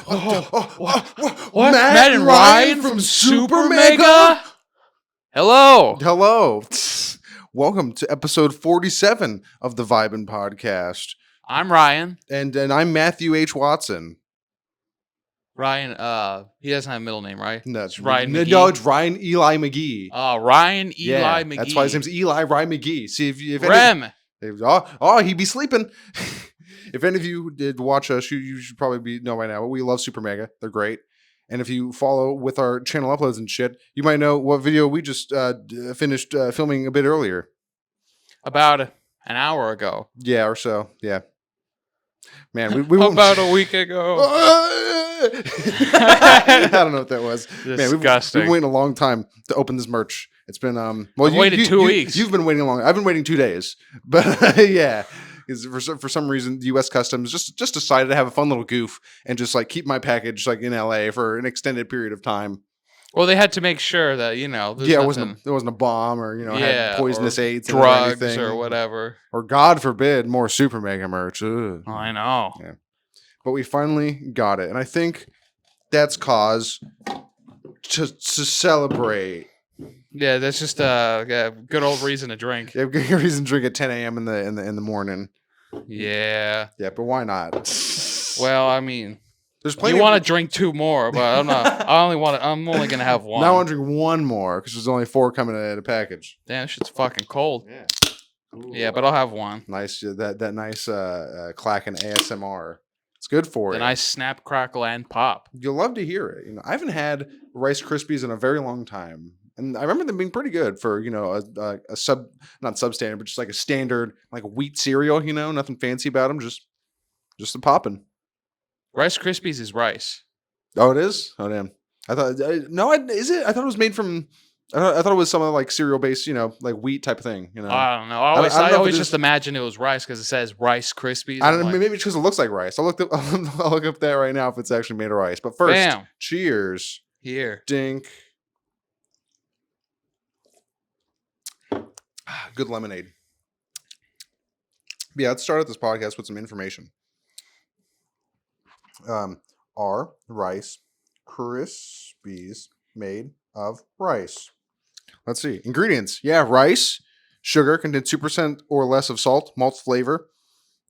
What? Matt and Ryan from SUPERMEGA? Hello. Hello. Welcome to episode 47 of the Vibin podcast. I'm Ryan. And I'm Matthew H. Watson. Ryan, he doesn't have a middle name, right? No, it's Ryan McGee. No, it's Ryan Eli McGee. Ryan Eli McGee. That's why his name's Eli Ryan McGee. See if Rem. He'd be sleeping. If any of you did watch us, you should probably know by now. But we love SUPERMEGA. They're great. And if you follow with our channel uploads and shit, you might know what video we just finished filming a bit earlier. About an hour ago. Yeah, or so. Yeah. Man, we about a week ago. I don't know what that was. Disgusting. Man, we've been waiting a long time to open this merch. It's been well, you waited 2 weeks. You've been waiting long. I've been waiting 2 days. But yeah, for some reason, the U.S. Customs just decided to have a fun little goof and just like keep my package like in L.A. for an extended period of time. Well, they had to make sure that there wasn't a bomb or had poisonous AIDS, drugs, or whatever, or God forbid more SUPERMEGA merch. Ugh. Oh, I know. Yeah. But we finally got it, and I think that's cause to celebrate. Yeah, that's just a good old reason to drink. Yeah, good reason to drink at 10 a.m. in the morning. Yeah. Yeah, but why not? Well, I mean, there's plenty. You want to drink 2 more, but I'm not. I'm only gonna have 1. Now I want to drink 1 more because there's only 4 coming in a package. Damn, this shit's fucking cold. Yeah. Ooh. Yeah, but I'll have 1. Nice, that nice clacking ASMR. It's good for you. The nice snap, crackle, and pop. You'll love to hear it. I haven't had Rice Krispies in a very long time, and I remember them being pretty good for not substandard, but just like a standard like wheat cereal. Nothing fancy about them, just the popping. Rice Krispies is rice. Oh, it is. Oh, damn. I thought is it? I thought it was made from. I thought it was some of like cereal based, like wheat type of thing. I don't know. I always just imagine it was rice because it says Rice Krispies. I don't know. Maybe it's because it looks like rice. I'll look up that right now if it's actually made of rice. But first, cheers. Here. Dink. Good lemonade. But yeah, let's start out this podcast with some information. Are Rice Krispies made of rice? Let's see. Ingredients. Yeah, rice, sugar, contains 2% or less of salt, malt flavor.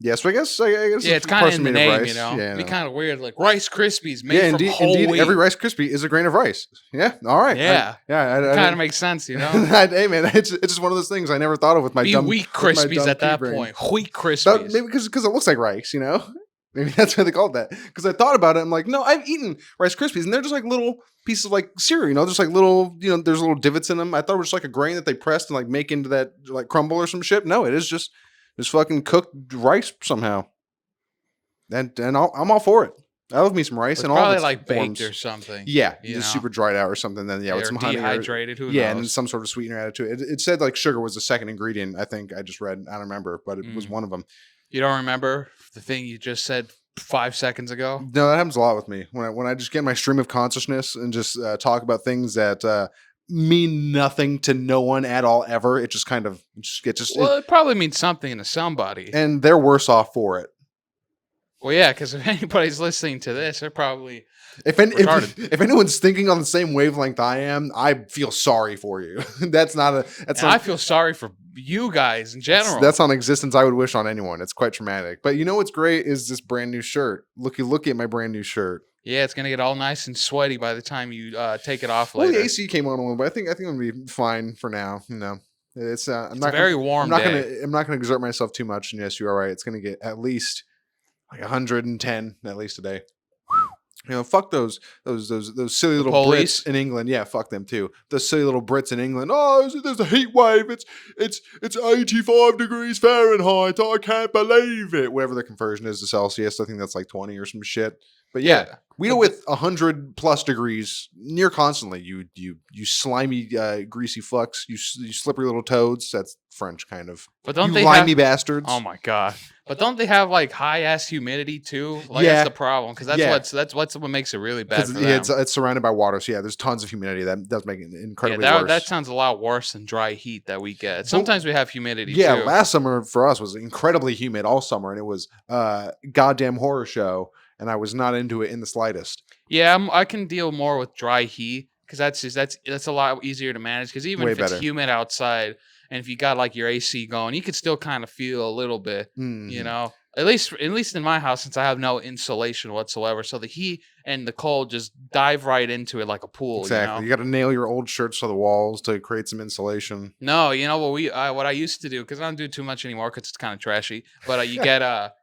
Yeah, so I guess yeah, it's kind of in the name, Yeah, it'd be kind of weird, like Rice Krispies made from whole wheat. Every Rice Krispie is a grain of rice. Yeah, all right. Yeah, it kind of makes sense, Hey, man, it's just one of those things I never thought of with my dumb wheat Krispies at that point. Wheat Krispies. Maybe because it looks like rice, Maybe that's why they called that. Because I thought about it, I'm like, no, I've eaten Rice Krispies, and they're just like little pieces of like cereal, just like little, there's little divots in them. I thought it was just like a grain that they pressed and like make into that like crumble or some shit. No, it is just fucking cooked rice somehow. And I'm all for it. I love me some rice and all. Probably like baked or something. Yeah, just super dried out or something. Then with some honey, dehydrated. Who knows? And some sort of sweetener added to it. It said like sugar was the second ingredient. I think I just read. I don't remember, but it was one of them. You don't remember the thing you just said 5 seconds ago? No, that happens a lot with me. When I just get my stream of consciousness and just talk about things that mean nothing to no one at all ever. It just kind of it probably means something to somebody, and they're worse off for it. Well, yeah, because if anybody's listening to this, they're probably if anyone's thinking on the same wavelength I am, I feel sorry for you. I feel sorry for you guys in general. That's not an existence I would wish on anyone. It's quite traumatic. But you know what's great is this brand new shirt. Look at my brand new shirt. Yeah, it's gonna get all nice and sweaty by the time you take it off later. Well, the AC came on a little bit. I think I'm gonna be fine for now. It's very warm. I'm not gonna exert myself too much. And yes, you are right. It's gonna get at least like 110 at least a day. Fuck those silly little police Brits in England. Yeah, fuck them too. Those silly little Brits in England. Oh, there's a heat wave. It's 85 degrees Fahrenheit. I can't believe it. Whatever the conversion is to Celsius, I think that's like 20 or some shit. But yeah, we deal with 100+ degrees near constantly. You slimy, greasy fucks. You slippery little toads. That's French kind of. But don't they limey bastards? Oh my god! But don't they have like high ass humidity too? Like that's the problem because that's what makes it really bad for them. Yeah, it's surrounded by water. So yeah, there's tons of humidity that does make it incredibly worse. That sounds a lot worse than dry heat that we get. Sometimes we have humidity. Yeah, too. Last summer for us was incredibly humid all summer, and it was goddamn horror show. and I was not into it in the slightest. Yeah, I can deal more with dry heat because that's a lot easier to manage. Because even Way if it's better. humid outside, and if you got like your AC going, you could still kind of feel a little bit. You Mhm. know, at least in my house, since I have no insulation whatsoever, so the heat and the cold just dive right into it like a pool. You Exactly. know. You got to nail your old shirts to the walls to create some insulation. No, you know what I used to do because I don't do too much anymore because it's kind of trashy. But you get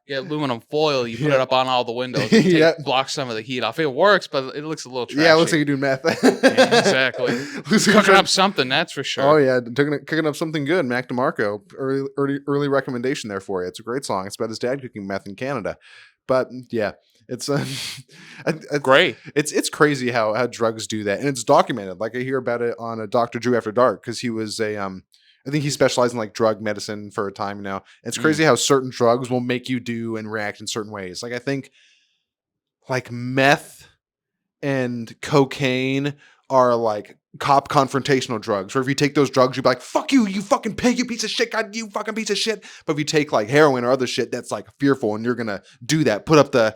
aluminum foil, you put it Yep. up on all the windows, and Yep. block some of the heat off. It works, but it looks a little Yeah, it looks like trashy. you're doing meth. Yeah, exactly. Looks like you're Cooking trying- up something, that's for Oh sure. yeah, cooking up something good. Mac DeMarco, early recommendation there for you. It's a great song. It's about his dad cooking meth in Canada, but yeah, it's Great. it's crazy how drugs do that, and it's documented. Like I hear about it on a Dr. Drew After Dark because he was a I think he specialized in like drug medicine for a time now. It's crazy how certain drugs will make you do and react in certain ways. Like I think like meth and cocaine are like cop confrontational drugs. Where if you take those drugs, you'd be like, fuck you, you fucking pig, you piece of shit, God, you fucking piece of shit. But if you take like heroin or other shit that's like fearful and you're gonna do that, put up the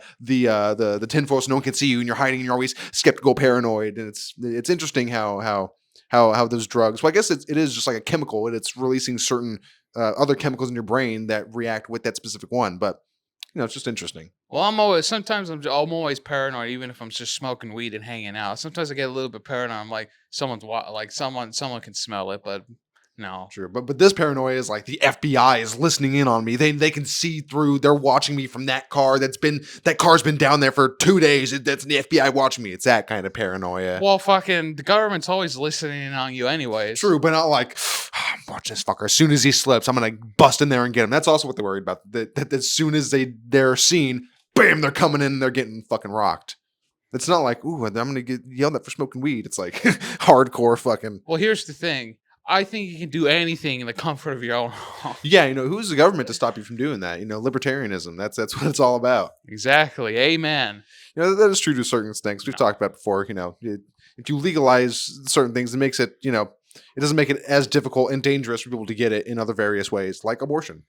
tinfoil so no one can see you and you're hiding and you're always skeptical, paranoid. And it's interesting how those drugs, well, I guess it is just like a chemical and it's releasing certain other chemicals in your brain that react with that specific one. But it's just interesting. Well, I'm always paranoid, even if I'm just smoking weed and hanging out. Sometimes I get a little bit paranoid. I'm like, someone can smell it, but no. Sure, but this paranoia is like the FBI is listening in on me. They can see through. They're watching me from that car. That car's been down there for 2 days. That's the FBI watching me. It's that kind of paranoia. Well, fucking the government's always listening in on you, anyways. True, but not like I'm watching this fucker. As soon as he slips, I'm gonna bust in there and get him. That's also what they're worried about. That as soon as they're seen, bam, they're coming in and they're getting fucking rocked. It's not like, ooh, I'm gonna get yelled at for smoking weed. It's like hardcore fucking. Well, here's the thing. I think you can do anything in the comfort of your own home. Yeah, who's the government to stop you from doing that? Libertarianism. That's what it's all about. Exactly. Amen. That is true to certain extents. We've talked about before. If you legalize certain things, it makes it. It doesn't make it as difficult and dangerous for people to get it in other various ways, like abortion.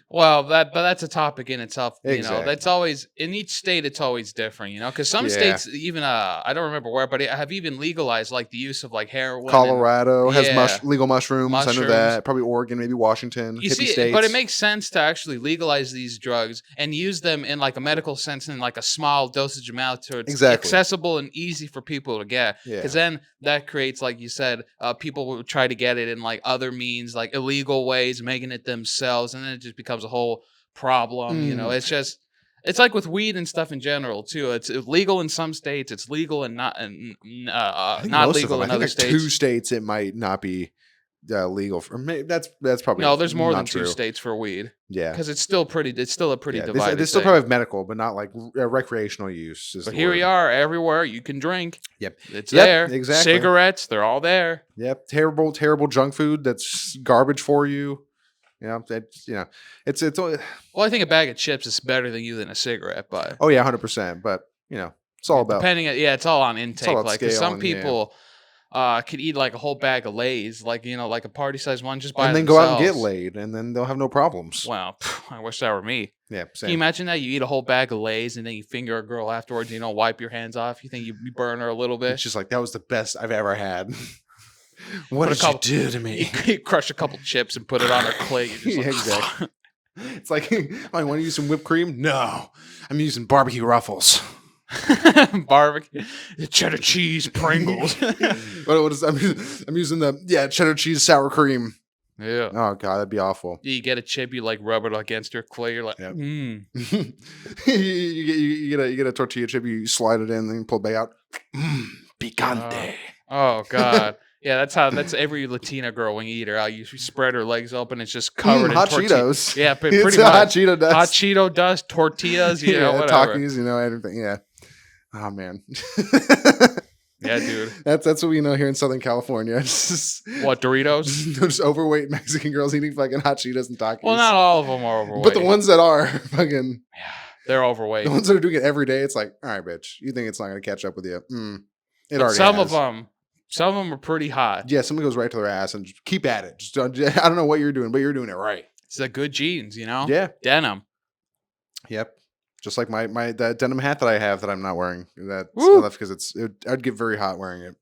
Well, that's a topic in itself. Exactly. That's always in each state. It's always different. Because some states even I don't remember where, but have even legalized like the use of like heroin. Colorado has Yeah. legal mushrooms. I know Mushrooms. that. Probably Oregon, maybe Washington. You hippie see, states. but it makes sense to actually legalize these drugs and use them in like a medical sense in like a small dosage amount so it's Exactly. accessible and easy for people to get. Yeah. Because then that creates, like you said, people will try to get it in like other means, like illegal ways, making it themselves, and then it just becomes a whole problem. It's like with weed and stuff in general too. It's illegal in some states. It's legal and not not legal in other states. 2 states it might not be legal for. That's probably No, there's more not than true. 2 states for weed. Yeah, Because it's still a pretty divided. they still thing. probably have medical, but not like recreational use. But here we are, everywhere you can drink. Yep, It's Yep, there. exactly. Cigarettes, they're all there. Yep, terrible junk food that's garbage for you. It's Well, I think a bag of chips is better than you than a cigarette, but oh yeah, 100%. But it's all about it's all on intake. all about Like 'cause scale some and, people could eat like a whole bag of Lay's, like like a party size one, just by and then go out and get themselves. laid, and then they'll have no problems. Well, I wish that were me. Yeah, Can you same. imagine that? You eat a whole bag of Lay's and then you finger a girl afterwards. You don't wipe your hands off. You think you burn her a little bit. It's just like that was the best I've ever had. What Put did you do to me? You crush a couple chips and put it on her clit. You're just Yeah, like, exactly. It's like, I want to use some whipped cream. No, I'm using barbecue Ruffles. barbecue, cheddar cheese, Pringles. What is I'm using the cheddar cheese sour cream. Yeah. Oh god, that'd be awful. You get a chip, you like rub it against your clit. You're like, Yep. mm. you get a tortilla chip, you slide it in, then you pull it back out. Picante. Oh god. Yeah, that's every Latina girl when you eat her out. You spread her legs open, it's just covered in hot tortilla. Cheetos. Yeah, pretty It's much. hot Cheeto dust. Hot Cheeto dust, tortillas, whatever. Takis, everything. Yeah. Oh man. Yeah, dude. That's what we know here in Southern California. It's just, What, Doritos? just overweight Mexican girls eating fucking hot Cheetos and Takis. Well, not all of them are overweight. But the ones that are fucking, they're overweight. the ones that are doing it every day, it's like, all right, bitch, you think it's not going to catch up with you? It But already some has. of them are pretty hot. Yeah, someone goes right to their ass and just keep at it. Just I don't know what you're doing, but you're doing it right. It's the good genes, Yeah. Denim. Yep. Just like my that denim hat that I have that I'm not wearing. That's Woo! left because I'd get very hot wearing it.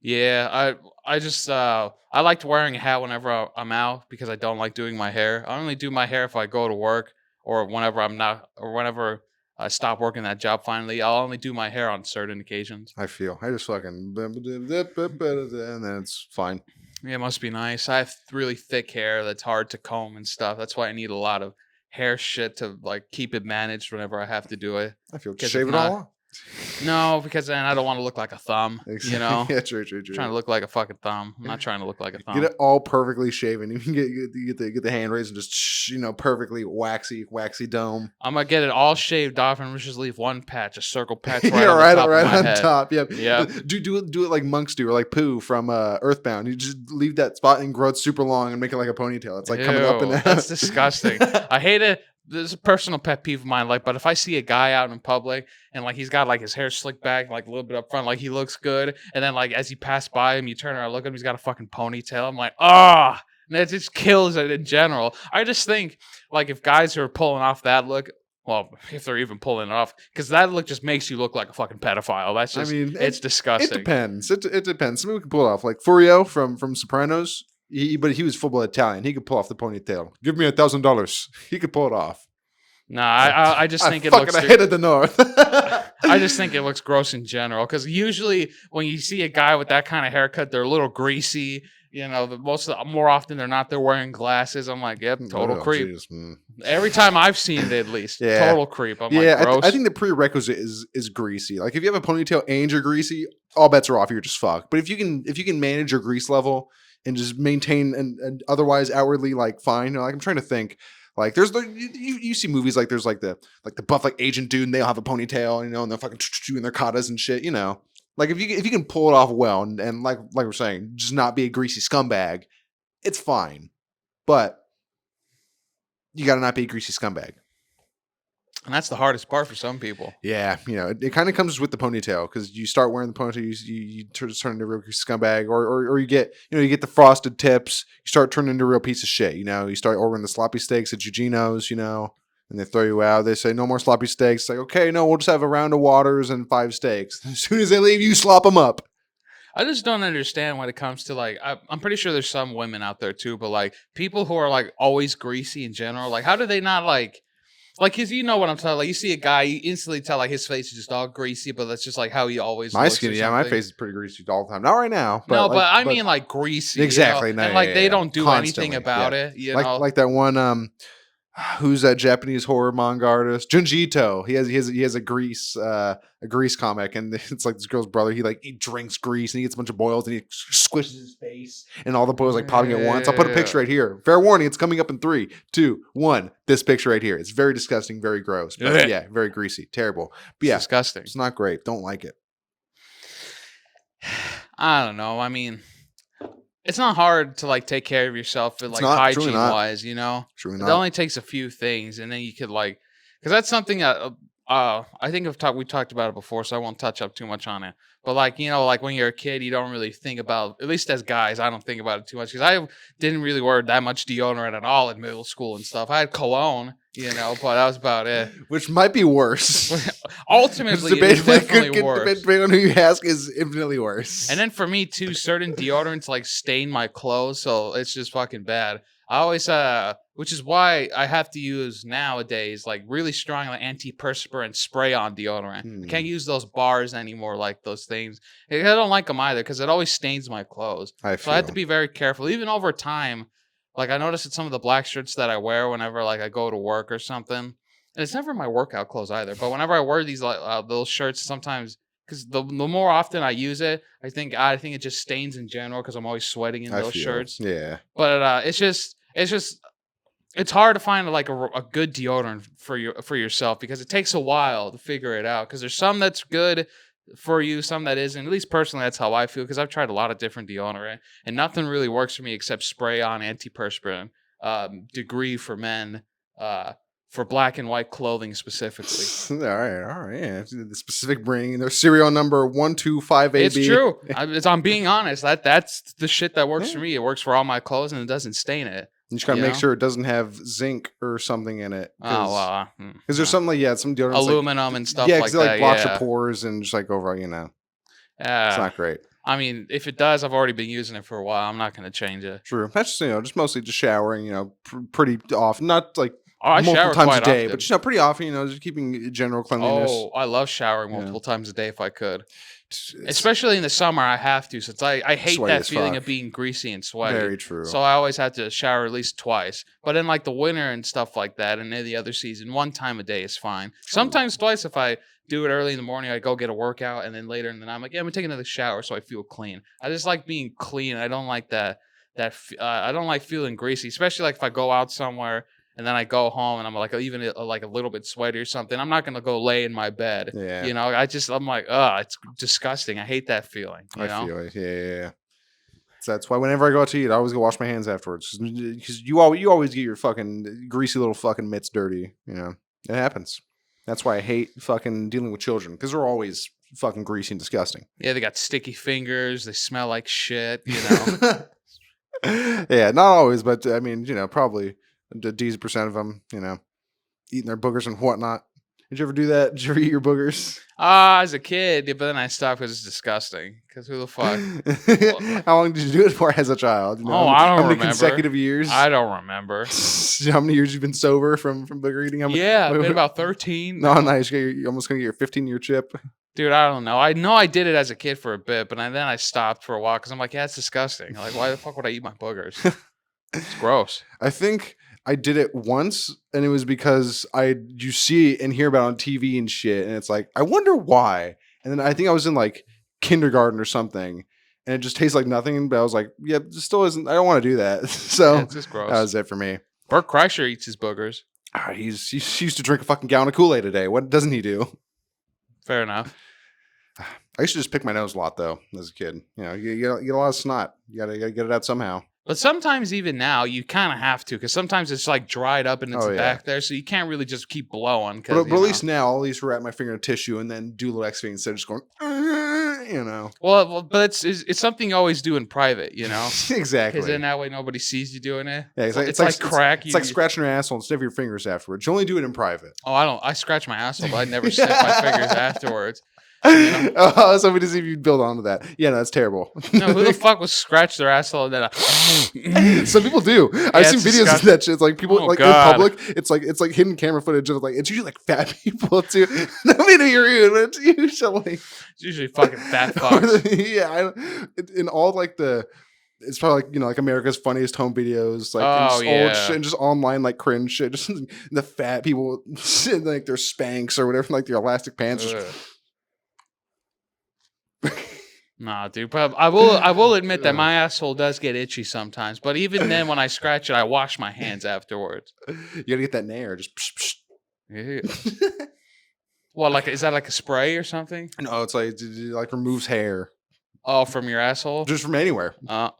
Yeah, I just I liked wearing a hat whenever I'm out because I don't like doing my hair. I only do my hair if I go to work or whenever I'm not or whenever I stop working that job finally. I'll only do my hair on certain occasions. I just fucking and then it's fine. Yeah, it must be nice. I have really thick hair that's hard to comb and stuff. That's why I need a lot of hair shit to like keep it managed whenever I have to do it. I feel Because shave if it all not, off. no, because then I don't want to look like a thumb. You know, Yeah, true. trying to look like a fucking thumb. I'm not trying to look like a Get thumb. it all perfectly shaven. You can get the hand raised and just perfectly waxy dome. I'm gonna get it all shaved off and just leave one patch, a circle patch right Yeah, on the right, top right of my on head. top. Yep. Yep. Do it like monks do, or like Pooh from Earthbound. You just leave that spot and grow it super long and make it like a ponytail. It's like coming up and Ew, out. that's disgusting. I hate it. This is a personal pet peeve of mine. Like, but if I see a guy out in public and like he's got like his hair slicked back, like a little bit up front, like he looks good, and then like as you pass by him, you turn around, look at him, he's got a fucking ponytail. I'm like, ah, that just kills it in general. I just think like if guys are pulling off that look, well, if they're even pulling it off, because that look just makes you look like a fucking pedophile. That's just, it's it disgusting. depends. It depends. Some people can pull it off. Like Furio from Sopranos. But he was full blood Italian. He could pull off the ponytail. Give me $1,000. He could pull it off. No, I just think it fucking looks. ahead of the north. I just think it looks gross in general because usually when you see a guy with that kind of haircut, they're a little greasy. You know, more often than not, they're wearing glasses. I'm like, yep, total creep. Geez, Every time I've seen it, at least, Yeah. total creep. I'm like, gross. I think the prerequisite is greasy. Like if you have a ponytail and you're greasy, all bets are off. You're just fucked. But if you can manage your grease level and just maintain and otherwise outwardly like fine. Like I'm trying to think. Like there's you see movies like there's like the buff like Asian dude and they all have a ponytail, you know, and they're fucking doing their katas and shit, you know. Like if you can pull it off well and like we're saying, just not be a greasy scumbag, it's fine. But you gotta not be a greasy scumbag. And that's the hardest part for some people. Yeah, you know, it kind of comes with the ponytail because you start wearing the ponytail, you turn into a real scumbag, or you get the frosted tips, you start turning into a real piece of shit. You know, you start ordering the sloppy steaks at Eugenio's, you know, and they throw you out. They say no more sloppy steaks. It's like, okay, no, we'll just have a round of waters and 5 steaks. As soon as they leave, you slop them up. I just don't understand when it comes to like I'm pretty sure there's some women out there too, but like people who are like always greasy in general, like how do they not like cause you know what I'm talking like you see a guy, you instantly tell like his face is just all greasy, but that's just like how he always My looks skin, or yeah, my something. face is pretty greasy all the time. Not right now. But No, like, but I mean like greasy. Exactly. You No, know? And yeah, like yeah, they yeah. don't do Constantly, anything about yeah. it. You know? Like that one who's that Japanese horror manga artist? Junji Ito. He has a grease comic, and it's like this girl's brother. He drinks grease and he gets a bunch of boils and he squishes his face, and all the boils like popping at once. I'll put a picture right here. Fair warning, it's coming up in 3, 2, 1. This picture right here. It's very disgusting, very gross. But yeah, very greasy, terrible. But yeah, disgusting. it's not great. Don't like it. I don't know. I mean, it's not hard to like take care of yourself, like hygiene wise, you know. Truly It not. only takes a few things, and then you could like, because that's something that I think we talked about it before, so I won't touch up too much on it. But like you know, like when you're a kid, you don't really think about. At least as guys, I don't think about it too much because I didn't really wear that much deodorant at all in middle school and stuff. I had cologne, you know, but that was about it. Which might be worse. Ultimately, it's definitely worse. Depending on who you ask, is infinitely worse. And then for me too, certain deodorants like stain my clothes, so it's just fucking bad. I always which is why I have to use nowadays like really strong like antiperspirant spray on deodorant. I can't use those bars anymore, like those things. I don't like them either because it always stains my clothes. So I have to be very careful, even over time. Like I noticed that some of the black shirts that I wear whenever like I go to work or something, and it's never my workout clothes either. But whenever I wear these like those shirts, sometimes. Because the more often I use it, I think it just stains in general because I'm always sweating in those shirts. Yeah, but it's hard to find like a good deodorant for yourself because it takes a while to figure it out. Because there's some that's good for you, some that isn't. At least personally, that's how I feel. Because I've tried a lot of different deodorant and nothing really works for me except spray on antiperspirant, Degree for men. For black and white clothing specifically. All right. Yeah. The specific branding. Their serial number 125AB. It's true. I'm being honest. That's the shit that works for me. It works for all my clothes and it doesn't stain it. You just gotta You make know? sure it doesn't have zinc or something in it. Oh, well. Because there's something like, some deodorants Aluminum and stuff yeah, like because it like that. blocks your Yeah. pores and just like overall, it's not great. I mean, if it does, I've already been using it for a while. I'm not going to change it. True. That's just, just mostly just showering, pretty often. Not like Oh, I multiple shower times a quite day, often. but just pretty often, just keeping general cleanliness. Oh, I love showering Yeah. multiple times a day if I could. It's Especially in the summer, I have to, since I hate sweaty that as feeling fuck. of being greasy and sweaty. Very true. So I always have to shower at least twice. But in like the winter and stuff like that, and any other season, one time a day is fine. Sometimes twice if I do it early in the morning. I go get a workout, and then later in the night, I'm like, yeah, I'm gonna take another shower so I feel clean. I just like being clean. I don't like that. I don't like feeling greasy, especially like if I go out somewhere and then I go home and I'm like even like a little bit sweaty or something. I'm not gonna go lay in my bed. Yeah. I'm like, it's disgusting. I hate that feeling. You know? feel it. Yeah. So that's why whenever I go out to eat, I always go wash my hands afterwards. Because you always get your fucking greasy little fucking mitts dirty. It happens. That's why I hate fucking dealing with children, because they're always fucking greasy and disgusting. Yeah, they got sticky fingers. They smell like shit. You know. Yeah, not always, but I mean, probably a decent percent of them, eating their boogers and whatnot. Did you ever do that? Did you ever eat your boogers? As a kid, but then I stopped because it's disgusting. Because who the fuck? How long did you do it for as a child? I don't how many remember. consecutive years? I don't remember. How many years you've been sober from booger eating? Yeah, I've been about 13. No, nice. You're almost gonna get your 15-year chip. Dude, I don't know. I know I did it as a kid for a bit, but then I stopped for a while because I'm like, yeah, it's disgusting. Like, why the fuck would I eat my boogers? It's gross. I think I did it once, and it was because you see and hear about it on TV and shit, and it's like, I wonder why. And then I think I was in like kindergarten or something, and it just tastes like nothing. But I was like, yeah, it still isn't. I don't want to do that. So Yeah, it's just gross. That was it for me. Bert Kreischer eats his boogers. He used to drink a fucking gallon of Kool-Aid a day. What doesn't he do? Fair enough. I used to just pick my nose a lot though as a kid. You get a lot of snot. You gotta get it out somehow. But sometimes even now you kind of have to, because sometimes it's like dried up and it's Oh, yeah. back there, so you can't really just keep blowing. But at least now, I'll at least wrap my finger in tissue and then do a little X-ray instead of just going, Well, but it's something you always do in private, Exactly. Because then that way nobody sees you doing it. Yeah, it's like crack. It's like scratching your asshole instead of your fingers afterwards. You only do it in private. Oh, I scratch my asshole, but I never snip my fingers afterwards. Oh, so we just see if you build onto that. Yeah, no, that's terrible. No, who the fuck would scratch their asshole and then some people do. I've seen videos of that shit. It's like people in public. It's like hidden camera footage of it's usually like fat people too. Nobody to hear you. It's usually fucking fat fucks. Yeah, in all like it's probably like America's funniest home videos, like old shit, and just online like cringe shit. Just the fat people in like their Spanx or whatever, like their elastic pants. Nah, dude. But I will admit that my asshole does get itchy sometimes. But even then, when I scratch it, I wash my hands afterwards. You gotta get that nair. Just. Yeah. Well, is that like a spray or something? No, it's like it like removes hair. Oh, from your asshole? Just from anywhere. Yeah,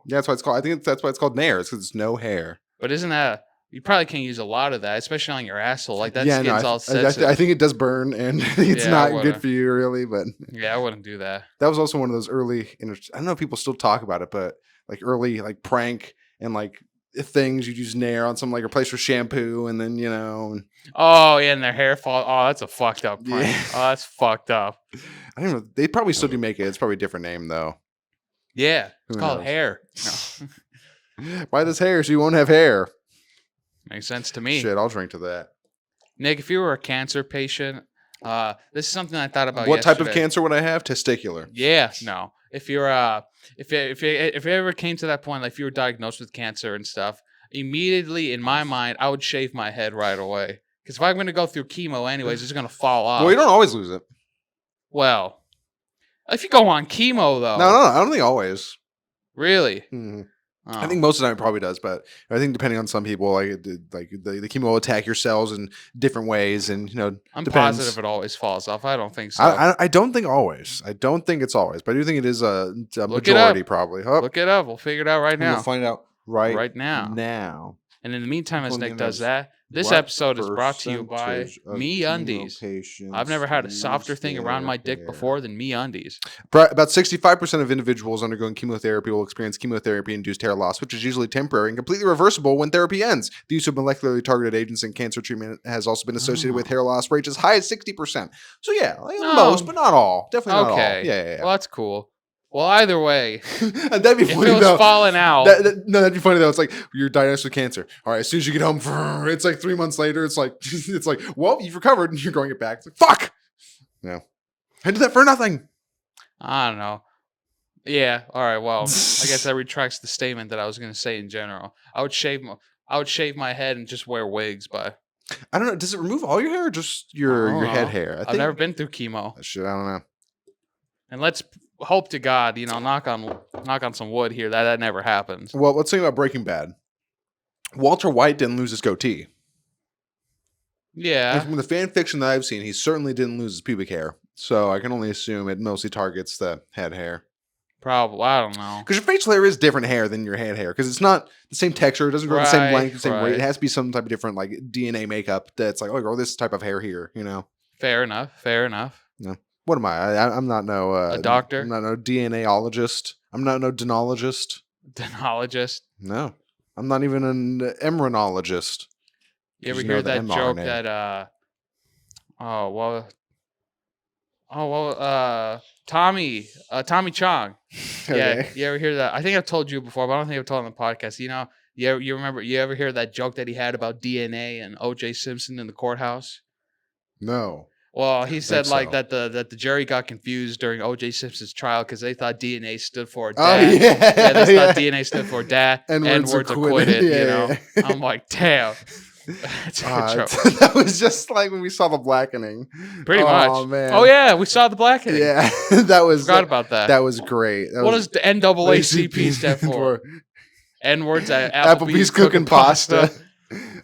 that's why it's called. I think that's why it's called nair. It's because it's no hair. But isn't that? You probably can't use a lot of that, especially on your asshole. Like that skin's all sensitive. I think it does burn, and it's not good for you, really. But yeah, I wouldn't do that. That was also one of those early. I don't know if people still talk about it, but like early like prank and like things you'd use nair on some like replace for shampoo, and then Oh yeah, and their hair fall. Oh, that's a fucked up prank. Yeah. Oh, that's fucked up. I don't know. They probably still do make it. It's probably a different name though. Yeah, it's called hair. No. Buy this hair so you won't have hair. Makes sense to me. Shit, I'll drink to that. Nick, if you were a cancer patient, this is something I thought about. What type of cancer would I have? Testicular. Yeah, no. If you're if you ever came to that point, like if you were diagnosed with cancer and stuff, immediately in my mind, I would shave my head right away. Because if I'm going to go through chemo anyways, it's going to fall off. Well, you don't always lose it. Well, if you go on chemo though. No, I don't think always. Really? Mm-hmm. Oh. I think most of the time it probably does, but I think depending on some people, like the chemo will attack your cells in different ways, and I'm depends. positive it always falls off. I don't think so. I don't think always. I don't think it's always, but I do think it is a majority probably. Look it up. We'll figure it out right now. We'll find out right now. Now. And in the meantime, as Nick does Cleanliness. that, this What episode is brought to you by percentage of MeUndies. chemo patients I've never had a lose softer thing around their my dick hair? before than MeUndies. About 65% of individuals undergoing chemotherapy will experience chemotherapy-induced hair loss, which is usually temporary and completely reversible when therapy ends. The use of molecularly targeted agents in cancer treatment has also been associated with hair loss rates as high as 60%. So yeah, like most, but not all. Definitely not all. Okay. Yeah. Well, that's cool. Well, either way, that'd be funny if it was though. falling out. That'd be funny though. It's like you're diagnosed with cancer. All right, as soon as you get home, it's like 3 months later. It's like well, you've recovered, and you're growing it back. It's like fuck. No, I did that for nothing. I don't know. Yeah. All right. Well, I guess that retracts the statement that I was going to say in general. I would shave my head and just wear wigs, but I don't know. Does it remove all your hair or just your head hair? I've never been through chemo. Shit, I don't know. And let's hope to God, knock on some wood here that never happens. Well, let's think about Breaking Bad. Walter White didn't lose his goatee. Yeah. And from the fan fiction that I've seen, he certainly didn't lose his pubic hair. So I can only assume it mostly targets the head hair. Probably. I don't know. Because your facial hair is different hair than your head hair. Because it's not the same texture. It doesn't grow the same length, the same rate. It has to be some type of different like DNA makeup that's like, oh, grow this type of hair here, Fair enough. No. What am I? I'm not a doctor. I'm not no DNAologist. I'm not no denologist. Denologist. No. I'm not even an embryologist. You ever hear that joke that Tommy Chong. Okay. Yeah, you ever hear that? I think I've told you before, but I don't think I've told on the podcast. You ever hear that joke that he had about DNA and O.J. Simpson in the courthouse? No. Well, he said that the jury got confused during O.J. Simpson's trial because they thought DNA stood for dad. Oh, yeah. They thought DNA stood for dad. N-words acquitted. Yeah. I'm like, damn. That's a good joke. That was just like when we saw The Blackening. Pretty much. Oh, man. Oh, yeah. We saw The Blackening. Yeah. That was... Forgot about that. That was great. What does the NAACP stand for? N-words at Applebee's cooking pasta.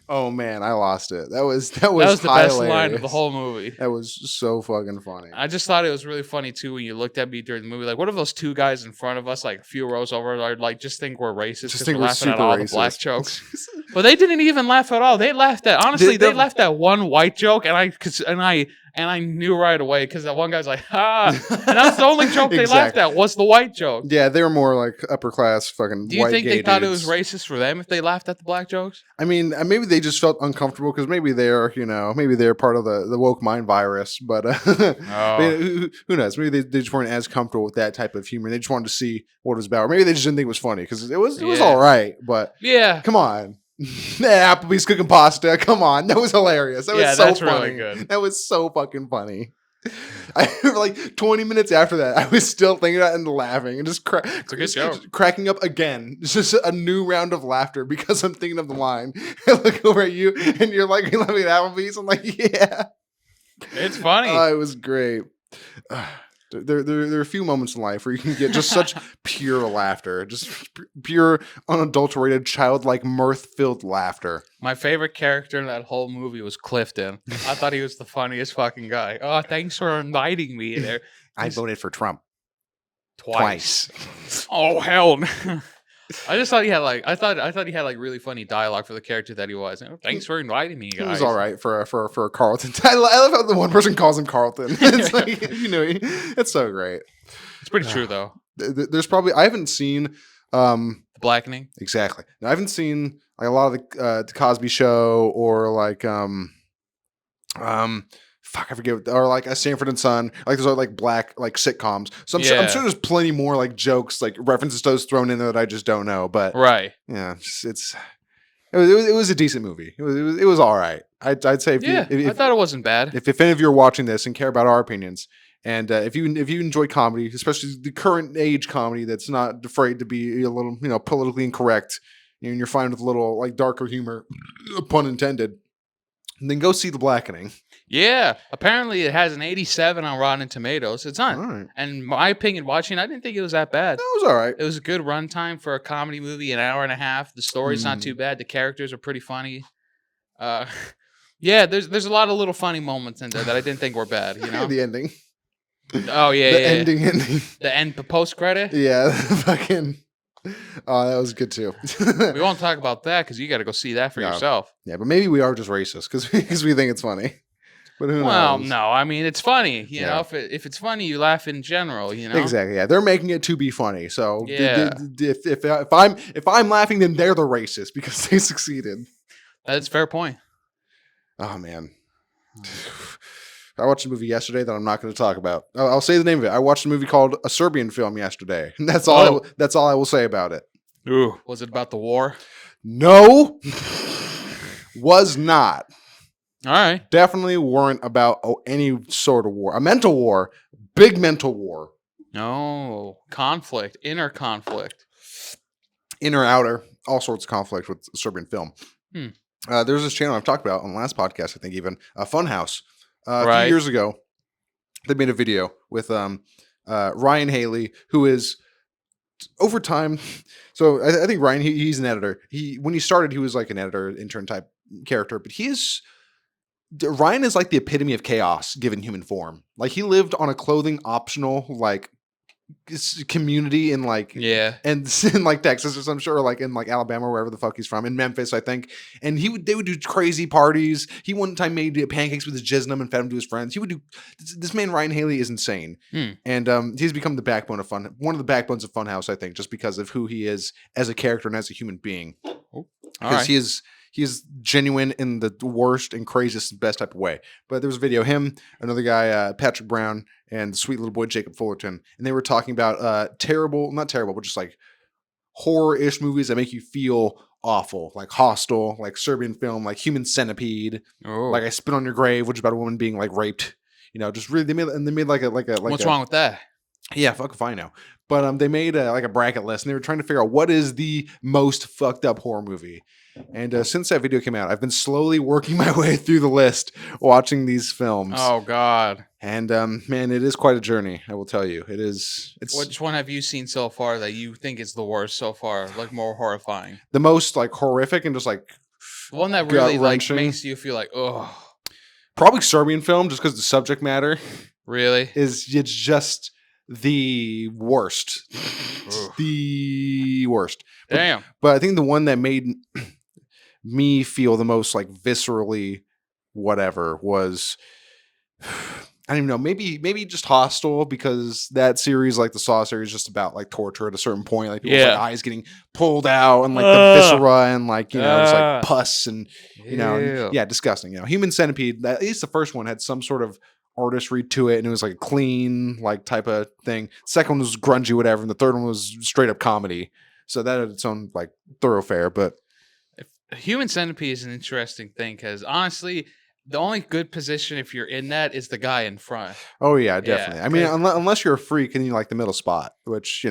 Oh man, I lost it. That was the hilarious. Best line of the whole movie. That was so fucking funny. I just thought it was really funny too when you looked at me during the movie. Like, what if those two guys in front of us, like a few rows over, are like just think we're racist because we're laughing at all the black jokes? But they didn't even laugh at all. They laughed at they laughed at one white joke, and I knew right away because that one guy's like, and that's the only joke they laughed at was the white joke. Yeah, they were more like upper class fucking. Do you think they thought it was racist for them if they laughed at the black jokes? I mean, maybe they just felt uncomfortable because maybe they're part of the woke mind virus. But who knows? Maybe they just weren't as comfortable with that type of humor. They just wanted to see what it was about. Or maybe they just didn't think it was funny because it was all right. But yeah, come on. Applebee's cooking pasta. Come on, that was hilarious. That was so funny. Really good. That was so fucking funny. I like 20 minutes after that, I was still thinking about it and laughing and just cracking up again. It's just a new round of laughter because I'm thinking of the line. I look over at you and you're like, "You laughing at Applebee's?" I'm like, "Yeah, it's funny." It was great. There are a few moments in life where you can get just such pure laughter, just pure, unadulterated, childlike, mirth-filled laughter. My favorite character in that whole movie was Clifton. I thought he was the funniest fucking guy. Oh, thanks for inviting me there. I voted for Trump twice. Oh hell no. I just thought he had I thought he had really funny dialogue for the character that he was. Thanks for inviting me, guys. He was all right for a Carlton. I love how the one person calls him Carlton. It's like it's so great. It's pretty true though. There's probably I haven't seen The Blackening. Exactly. I haven't seen like a lot of the Cosby Show or like fuck, I forget, or like a Sanford and Son, like those are like black like sitcoms. So I'm sure there's plenty more like jokes, like references to those thrown in there that I just don't know. But yeah, it was a decent movie. It was all right. I'd say if I thought it wasn't bad. If any of you are watching this and care about our opinions, and if you enjoy comedy, especially the current age comedy that's not afraid to be a little politically incorrect, and you're fine with a little like darker humor, pun intended, then go see The Blackening. Yeah, apparently it has an 87 on Rotten Tomatoes. It's not, right. And my opinion, watching, I didn't think it was that bad. No, it was all right. It was a good runtime for a comedy movie, an hour and a half. The story's not too bad. The characters are pretty funny. Yeah, there's a lot of little funny moments in there that I didn't think were bad. The ending. Oh yeah, the ending. The end, the post credit. Yeah, fucking. That was good too. We won't talk about that because you got to go see that for Yeah. yourself. Yeah, but maybe we are just racist because we think it's funny. But who Well, knows? no, I mean it's funny. You Yeah. know, if it's funny, you laugh in general. You know, Exactly. Yeah, they're making it to be funny. So Yeah. if I'm laughing, then they're the racist because they succeeded. That's a fair point. Oh man. I watched a movie yesterday that I'm not going to talk about. I'll say the name of it. I watched a movie called A Serbian Film yesterday. And that's all. Oh. That's all I will say about it. Ooh, was it about the war? No, was not. All right. Definitely weren't about any sort of war. A mental war, big mental war, No conflict, inner conflict. inner, outer, all sorts of conflict with Serbian film. Hmm. There's this channel I've talked about on the last podcast, I think even Funhouse. A Right. few years ago, they made a video with Ryan Haley, who is over time. So I think Ryan, he's an editor. When he started, he was like an editor, intern type character, but Ryan is like the epitome of chaos given human form. Like he lived on a clothing optional like community in like and in like Texas or some sure, or like in like Alabama, wherever the fuck he's from, in Memphis, I think. And they would do crazy parties. He one time made pancakes with his jisnum and fed them to his friends. He would do this man Ryan Haley is insane, and he's become the backbone of one of the backbones of Funhouse, I think, just because of who he is as a character and as a human being. Because he is genuine in the worst and craziest and best type of way. But there was a video, him, another guy, Patrick Brown, and the sweet little boy Jacob Fullerton, and they were talking about not terrible, but just like horror-ish movies that make you feel awful, like Hostel, like Serbian film, like Human Centipede, like I Spit on Your Grave, which is about a woman being like raped. You know, just really they made like What's wrong with that? Yeah, fuck if I know. But they made like a bracket list, and they were trying to figure out what is the most fucked up horror movie. And since that video came out, I've been slowly working my way through the list, watching these films. Oh God! And man, it is quite a journey. I will tell you, it is. Which one have you seen so far that you think is the worst so far? Like more horrifying? The most like horrific and just like the one that really like makes you feel like probably Serbian film, just because the subject matter really it's just the worst. It's the worst. Damn. But I think the one that made me feel the most like viscerally whatever was I don't even know, maybe just Hostel, because that series, like the Saw series, is just about like torture at a certain point, like people's like, eyes getting pulled out and like the viscera and like just like pus and disgusting. Human Centipede, at least the first one had some sort of artistry to it, and it was like a clean like type of thing. Second one was grungy, whatever, and the third one was straight up comedy. So that had its own like thoroughfare. But Human Centipede is an interesting thing because honestly, the only good position if you're in that is the guy in front. Oh yeah, definitely. I mean, unless you're a freak and you like the middle spot, which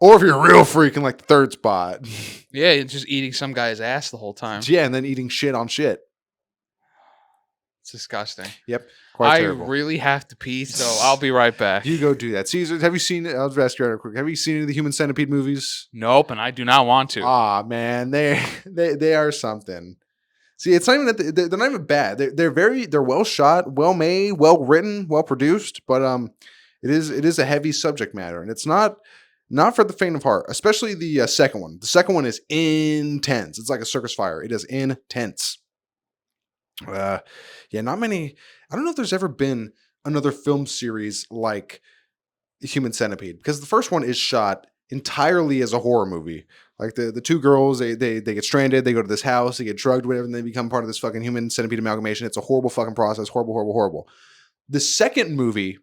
or if you're a real freak in like the third spot. Yeah, you're just eating some guy's ass the whole time. Yeah, and then eating shit on shit. It's disgusting. Yep. Quite terrible. I really have to pee, so I'll be right back. You go do that. Caesar, have you seen it? I'll just ask you real quick. Have you seen any of the Human Centipede movies? Nope, and I do not want to. Ah, man, they are something. See, it's not even that they're not even bad. They're well shot, well made, well written, well produced, but it is a heavy subject matter, and it's not for the faint of heart, especially the second one. The second one is intense. It's like a circus fire. It is intense. Not many. I don't know if there's ever been another film series like Human Centipede, because the first one is shot entirely as a horror movie. Like the two girls, they get stranded, they go to this house, they get drugged, whatever, and they become part of this fucking Human Centipede amalgamation. It's a horrible fucking process. Horrible. The second movie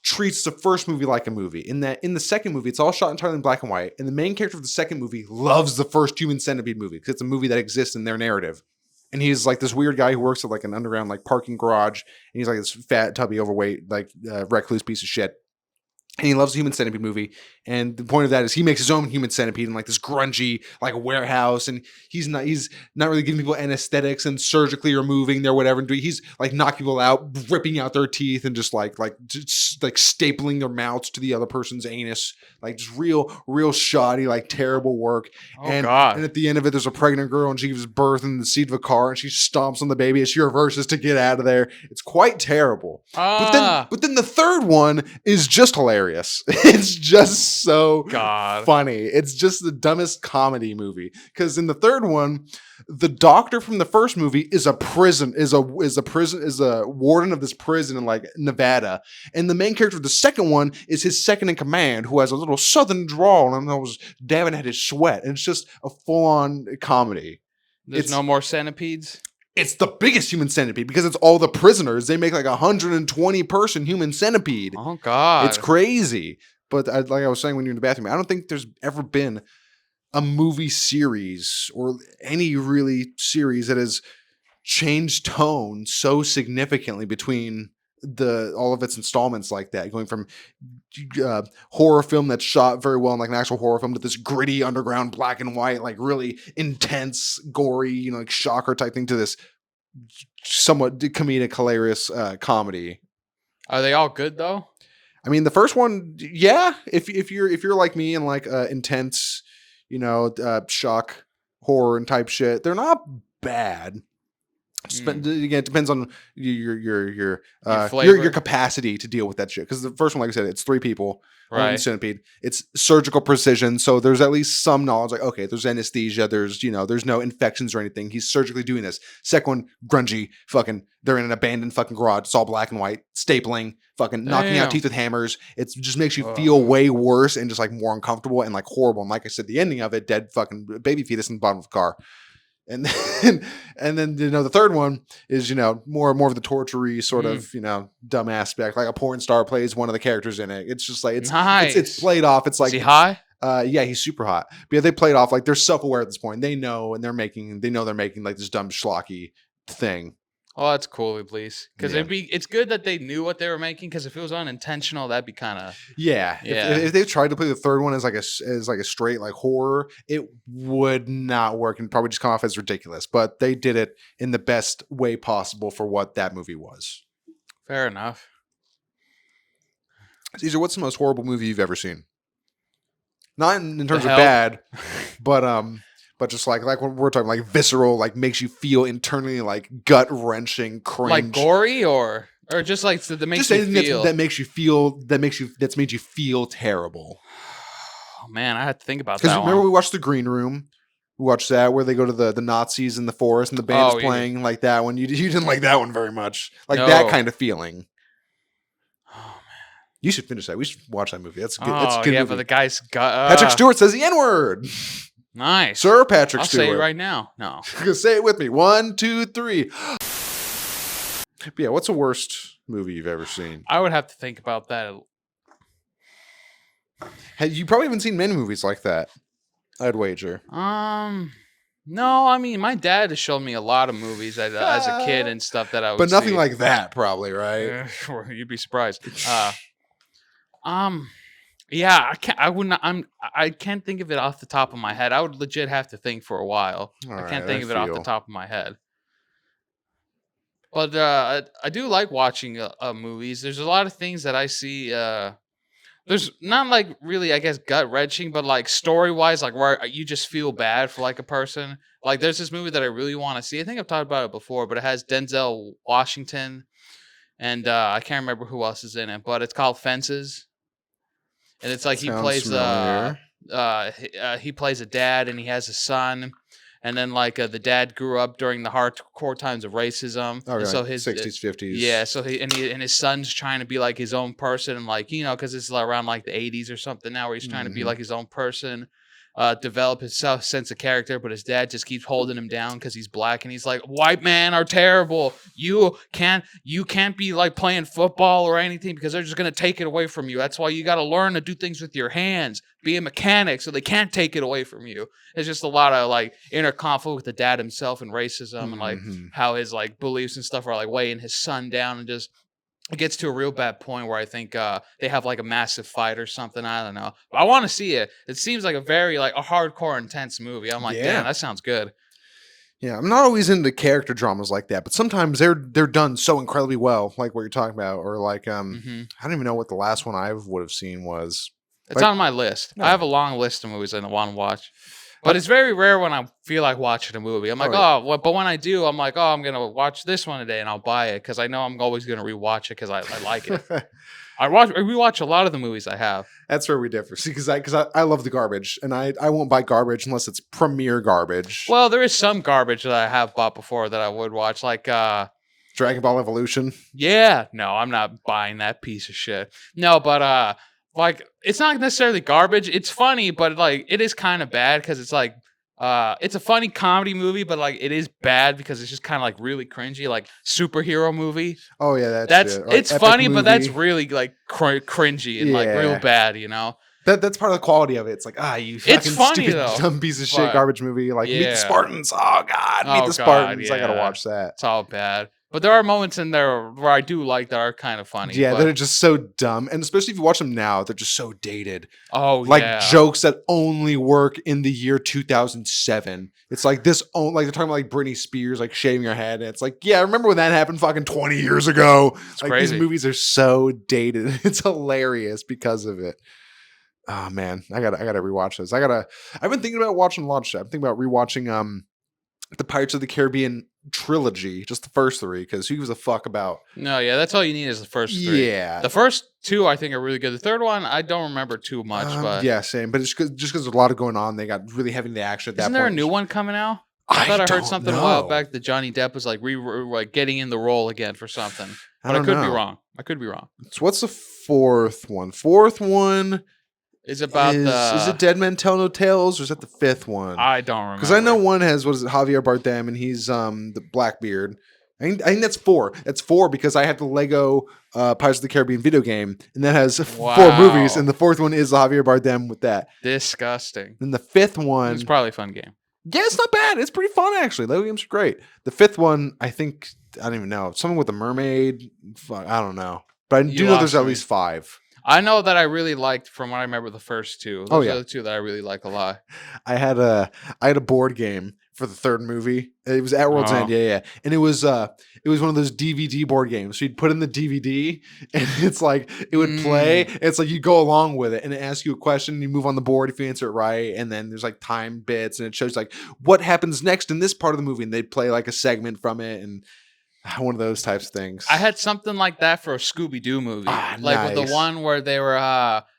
treats the first movie like a movie. In the second movie, it's all shot entirely in black and white, and the main character of the second movie loves the first Human Centipede movie because it's a movie that exists in their narrative. And he's like this weird guy who works at like an underground like parking garage, and he's like this fat, tubby, overweight, like recluse piece of shit. And he loves the Human Centipede movie. And the point of that is he makes his own Human Centipede in like this grungy like warehouse. And he's not really giving people anesthetics and surgically removing their whatever. And he's like knocking people out, ripping out their teeth, and just like stapling their mouths to the other person's anus. Like just real shoddy, like terrible work. God. And at the end of it, there's a pregnant girl, and she gives birth in the seat of a car, and she stomps on the baby as she reverses to get out of there. It's quite terrible. But then the third one is just hilarious. hilarious. It's just so God. funny. It's just the dumbest comedy movie. Because in the third one, the doctor from the first movie is a warden of this prison in like Nevada, and the main character of the second one is his second in command, who has a little southern drawl and was dabbing at his sweat. And it's just a full-on comedy. There's no more centipedes. It's the biggest human centipede because it's all the prisoners. They make like 120 person human centipede. Oh God, it's crazy. But like I was saying when you're in the bathroom, I don't think there's ever been a movie series or any really series that has changed tone so significantly between all of its installments like that, going from horror film that's shot very well in like an actual horror film to this gritty underground black and white, like really intense, gory, like shocker type thing, to this somewhat comedic, hilarious comedy. Are they all good though? I mean, the first one, yeah. If you're like me and like intense, shock horror and type shit, they're not bad. Again, it depends on your capacity to deal with that shit. Because the first one, like I said, it's 3 people, right? Centipede. It's surgical precision, so there's at least some knowledge. Like, okay, there's anesthesia. There's there's no infections or anything. He's surgically doing this. Second one, grungy, fucking. They're in an abandoned fucking garage. It's all black and white, stapling, fucking knocking out teeth with hammers. It just makes you feel way worse and just like more uncomfortable and like horrible. And like I said, the ending of it, dead fucking baby fetus in the bottom of the car. And then the third one is more of the torture-y sort of dumb aspect, like a porn star plays one of the characters in it. It's just like it's nice. it's played off. It's like, is he high? Yeah, he's super hot. But yeah, they played off like they're self-aware at this point. They know, and they're making like this dumb schlocky thing. Oh, that's cool, at least, because it's good that they knew what they were making. Because if it was unintentional, that'd be kind of yeah. If they tried to play the third one as like a straight like horror, it would not work and probably just come off as ridiculous. But they did it in the best way possible for what that movie was. Fair enough. Caesar, what's the most horrible movie you've ever seen? Not in terms of bad, but just like when we're talking like visceral, like makes you feel internally like gut wrenching, cringe, like gory or just like that makes you feel that's made you feel terrible. Oh man, I had to think about that. Because remember we watched The Green Room. We watched that where they go to the Nazis in the forest and the band's playing like that one. You didn't like that one very much, like that kind of feeling. You should finish that. We should watch that movie. That's good. That's a good movie. But the guy's got Patrick Stewart says the N-word. Nice. Sir Patrick Stewart. I'll say it right now. No. Say it with me. 1, 2, 3. But yeah, what's the worst movie you've ever seen? I would have to think about that. You probably haven't seen many movies like that, I'd wager. No, I mean, my dad has shown me a lot of movies as a kid and stuff that I would But nothing see. like that, probably, right? You'd be surprised. Yeah, I can't think of it off the top of my head. I would legit have to think for a while. I can't think of it off the top of my head. But I do like watching movies. There's a lot of things that I see. There's not like really, I guess, gut wrenching, but like story wise, like where you just feel bad for like a person. Like there's this movie that I really want to see. I think I've talked about it before, but it has Denzel Washington, and I can't remember who else is in it. But it's called Fences. And it's like he plays a dad and he has a son, and then like the dad grew up during the hardcore times of racism. Oh, right. So his 60s, 50s. Yeah, so and his son's trying to be like his own person, and like because it's around like the 80s or something now, where he's trying to be like his own person, develop his sense of character, but his dad just keeps holding him down because he's black, and he's like, white men are terrible. You can't be like playing football or anything because they're just gonna take it away from you. That's why you got to learn to do things with your hands, be a mechanic, so they can't take it away from you. It's just a lot of like inner conflict with the dad himself and racism and like how his like beliefs and stuff are like weighing his son down, and just it gets to a real bad point where I think they have like a massive fight or something. I don't know. But I want to see it. It seems like a very like a hardcore, intense movie. I'm like, damn, that sounds good. Yeah, I'm not always into character dramas like that, but sometimes they're done so incredibly well, like what you're talking about, or like I don't even know what the last one I would have seen was. It's on my list. I have a long list of movies I want to watch. But it's very rare when I feel like watching a movie. I'm like, but when I do, I'm like, I'm going to watch this one today and I'll buy it because I know I'm always going to rewatch it because I like it. I rewatch a lot of the movies I have. That's where we differ. See, because I love the garbage, and I won't buy garbage unless it's premier garbage. Well, there is some garbage that I have bought before that I would watch, like Dragon Ball Evolution. yeah, no, I'm not buying that piece of shit. No, but like it's not necessarily garbage. It's funny, but like it is kind of bad because it's like it's a funny comedy movie, but like it is bad because it's just kind of like really cringy, like superhero movie. Oh yeah, That's shit. Or, like, it's epic funny, but that's movie. really like cringy and like real Yeah. bad, you know. That's part of the quality of it. It's like, you fucking It's funny, stupid though, dumb piece of shit but garbage movie. Like Meet the yeah. Spartans. Oh god, Meet Oh the god, Spartans. I gotta yeah. watch that. It's all bad. But there are moments in there where I do like that are kind of funny. Yeah, but, they're just so dumb, and especially if you watch them now, they're just so dated. oh Like yeah. jokes that only work in the year 2007. It's like this. Like they're talking about like Britney Spears like shaving her head, and it's like, yeah, I remember when that happened fucking 20 years ago. It's Like crazy. these movies are so dated. It's hilarious because of it. Oh man, I gotta rewatch this. I've been thinking about watching a lot of shit. I'm thinking about rewatching the Pirates of the Caribbean trilogy, just the first three, because who gives a fuck about? No, yeah, that's all you need is the first three. Yeah. The first two I think are really good. The third one I don't remember too much, but Yeah, same. But it's just because there's a lot of going on, they got really heavy into action at that isn't point. there a new one coming out? I thought I heard don't something a while know. back that Johnny Depp was like like getting in the role again for something. I But I don't could be know. wrong. I could be wrong. So what's the fourth one? Fourth one It's about is it Dead Men Tell No Tales, or is that the fifth one? I don't remember. Because I know one has, what is it, Javier Bardem, and he's the Blackbeard. I think that's four. That's four because I have the Lego Pirates of the Caribbean video game, and that has 4 movies, and the fourth one is Javier Bardem with that. Disgusting. And the fifth one, It's probably a fun game. yeah, it's not bad. It's pretty fun actually. Lego games are great. The fifth one, I think, I don't even know. Something with a mermaid. Fuck, I don't know, but I You do know there's lost at me. least 5. I know that I really liked from what I remember the first two. Those Oh, yeah. are the two that I really like a lot. I had a board game for the third movie. It was at World's Oh. End, yeah. And it was one of those DVD board games. So you'd put in the DVD and it's like it would play. It's like you go along with it and it asks you a question, you move on the board if you answer it right, and then there's like time bits and it shows like what happens next in this part of the movie, and they'd play like a segment from it, and one of those types of things. I had something like that for a Scooby Doo movie, with nice. the one where they were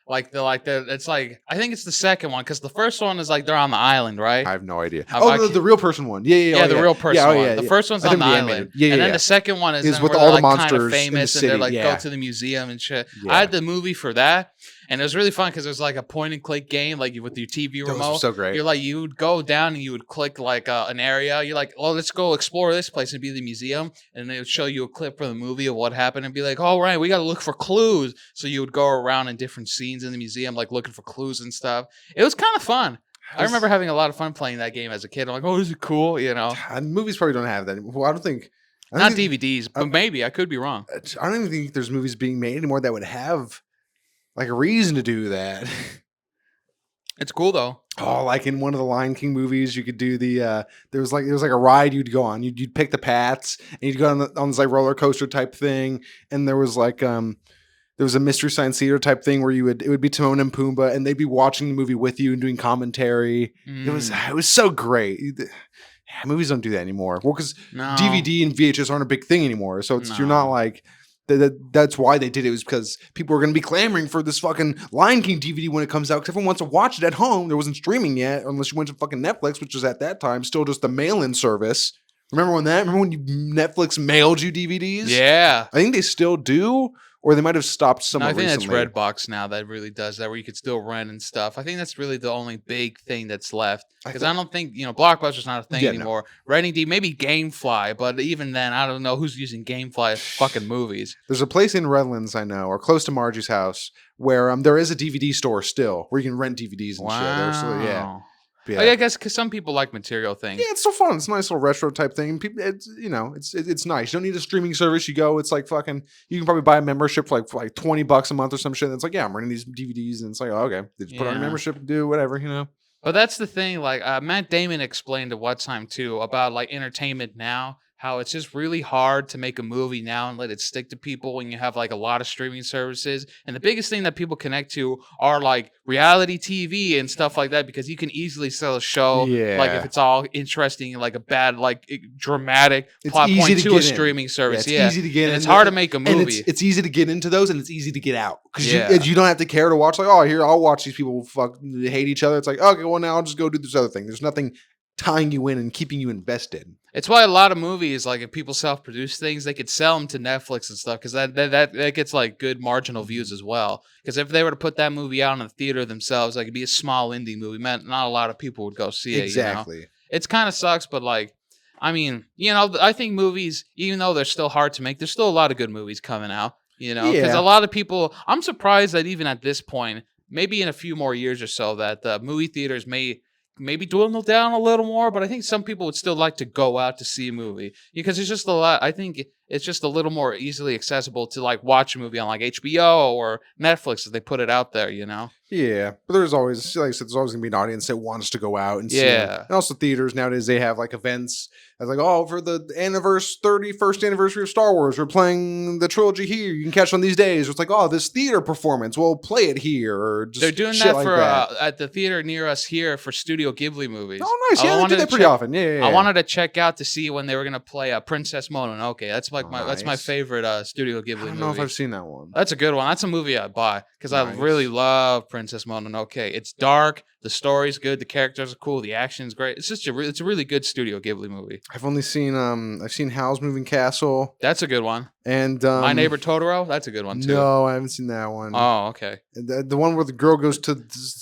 it's like I think it's the second one because the first one is like they're on the island, right? I have no idea. I No, the real person one. Yeah, the real person one. The first one's I on think the the island, animated. Yeah, and then yeah. the second one is Is then with where all they're, the like, kind of monsters in the famous and they're city, like yeah. go to the museum and shit. Yeah. I had the movie for that, and it was really fun because it was like a point and click game, like with your TV Those remote. are so great. You're like you would go down and you would click like an area. You're like, oh, let's go explore this place and be the museum, and they would show you a clip from the movie of what happened and be like, all right, we got to look for clues. So you would go around in different scenes in the museum, like looking for clues and stuff. It was kind of fun. I remember having a lot of fun playing that game as a kid. I'm like, oh, is it cool? You know, Movies probably don't have that. Well, I don't think. not DVDs, but maybe I could be wrong. I don't even think there's movies being made anymore that would have like a reason to do that. It's cool though. Oh, like in one of the Lion King movies, you could do the there was like a ride you'd go on. You'd pick the paths and you'd go on this like roller coaster type thing, and there was like there was a Mystery Science Theater type thing where it would be Timon and Pumbaa, and they'd be watching the movie with you and doing commentary. It was so great. Movies don't do that anymore. Well, because No. DVD and VHS aren't a big thing anymore, so it's you're No. not like. That's why they did it, was because people were going to be clamoring for this fucking Lion King DVD when it comes out, because everyone wants to watch it at home. There wasn't streaming yet, unless you went to fucking Netflix, which was at that time still just the mail-in service. Remember when Netflix mailed you DVDs? Yeah. I think they still do, or they might have stopped No, somewhat I think recently. that's Redbox now that really does that, where you could still rent and stuff. I think that's really the only big thing that's left. Because I don't think, Blockbuster's not a thing Yeah, no. anymore. Renting D, maybe GameFly, but even then, I don't know who's using GameFly as fucking movies. There's a place in Redlands I know, or close to Margie's house, where there is a DVD store still, where you can rent DVDs and shit. There's still, yeah. Oh, yeah, I guess because some people like material things. Yeah, it's so fun. It's a nice little retro type thing. People, it's nice. You don't need a streaming service. You go, it's like fucking. You can probably buy a membership for like $20 a month or some shit. And it's like, yeah, I'm renting these DVDs, and it's like, oh, okay, they just put on a Yeah. membership, do whatever. But that's the thing. Like Matt Damon explained at What Time too about like entertainment now how it's just really hard to make a movie now and let it stick to people when you have like a lot of streaming services. And the biggest thing that people connect to are like reality TV and stuff like that, because you can easily sell a show like if Yeah. it's all interesting, like a bad, like dramatic It's plot easy point to to a get in. streaming service. It's Yeah, easy to get and it's in, hard to make a and movie. it's easy to get into those, and it's easy to get out because Yeah. you don't have to care to watch. Like, oh, here I'll watch these people hate each other. It's like, okay, well now I'll just go do this other thing. There's nothing tying you in and keeping you invested. It's why a lot of movies, like if people self-produce things, they could sell them to Netflix and stuff, because that gets like good marginal views as well. Because if they were to put that movie out in the theater themselves, like it'd be a small indie movie, man, not a lot of people would go see it. Exactly. You know? It's kind of sucks, but like, I mean, you know, I think movies, even though they're still hard to make, there's still a lot of good movies coming out. You know, because Yeah. a lot of people, I'm surprised that even at this point, maybe in a few more years or so, that the movie theaters may maybe dwindle down a little more, but I think some people would still like to go out to see a movie because it's just a lot. I think it's just a little more easily accessible to like watch a movie on like HBO or Netflix if they put it out there, you know? Yeah, but there's always, like I said, there's always gonna be an audience that wants to go out and see them. Yeah. And also theaters nowadays, they have like events as like, oh, for the 31st anniversary of Star Wars, we're playing the trilogy here. You can catch on these days. It's like, oh, this theater performance, we'll play it here. Or just They're doing shit that like for that. At the theater near us here for Studio Ghibli movies. Oh, nice. I Yeah, they wanted do that to pretty check- often. Yeah. I wanted to check out to see when they were gonna play Princess Mononoke. That's like that's my Nice. favorite Studio I Ghibli don't movie. know if I've seen that one. That's a good one. That's a movie I'd buy because I Nice. really love Princess Mononoke. It's dark, the story's good, the characters are cool, the action's great. It's just it's a really good Studio Ghibli movie. I've only seen I've seen Howl's Moving Castle That's a good one. and My Neighbor Totoro. That's a good one too. No, I haven't seen that one. Oh, okay. The one where the girl goes to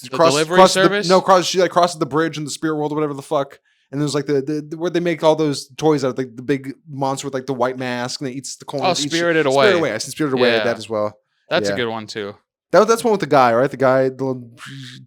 delivery service? She like crosses the bridge in the spirit world or whatever the fuck. And there's like the where they make all those toys out of like the big monster with like the white mask and it eats the corn. Oh, Spirited Away. Spirited Away. I seen Spirited Away Yeah. that as well. That's Yeah. a good one too. That's one with the guy, right? The little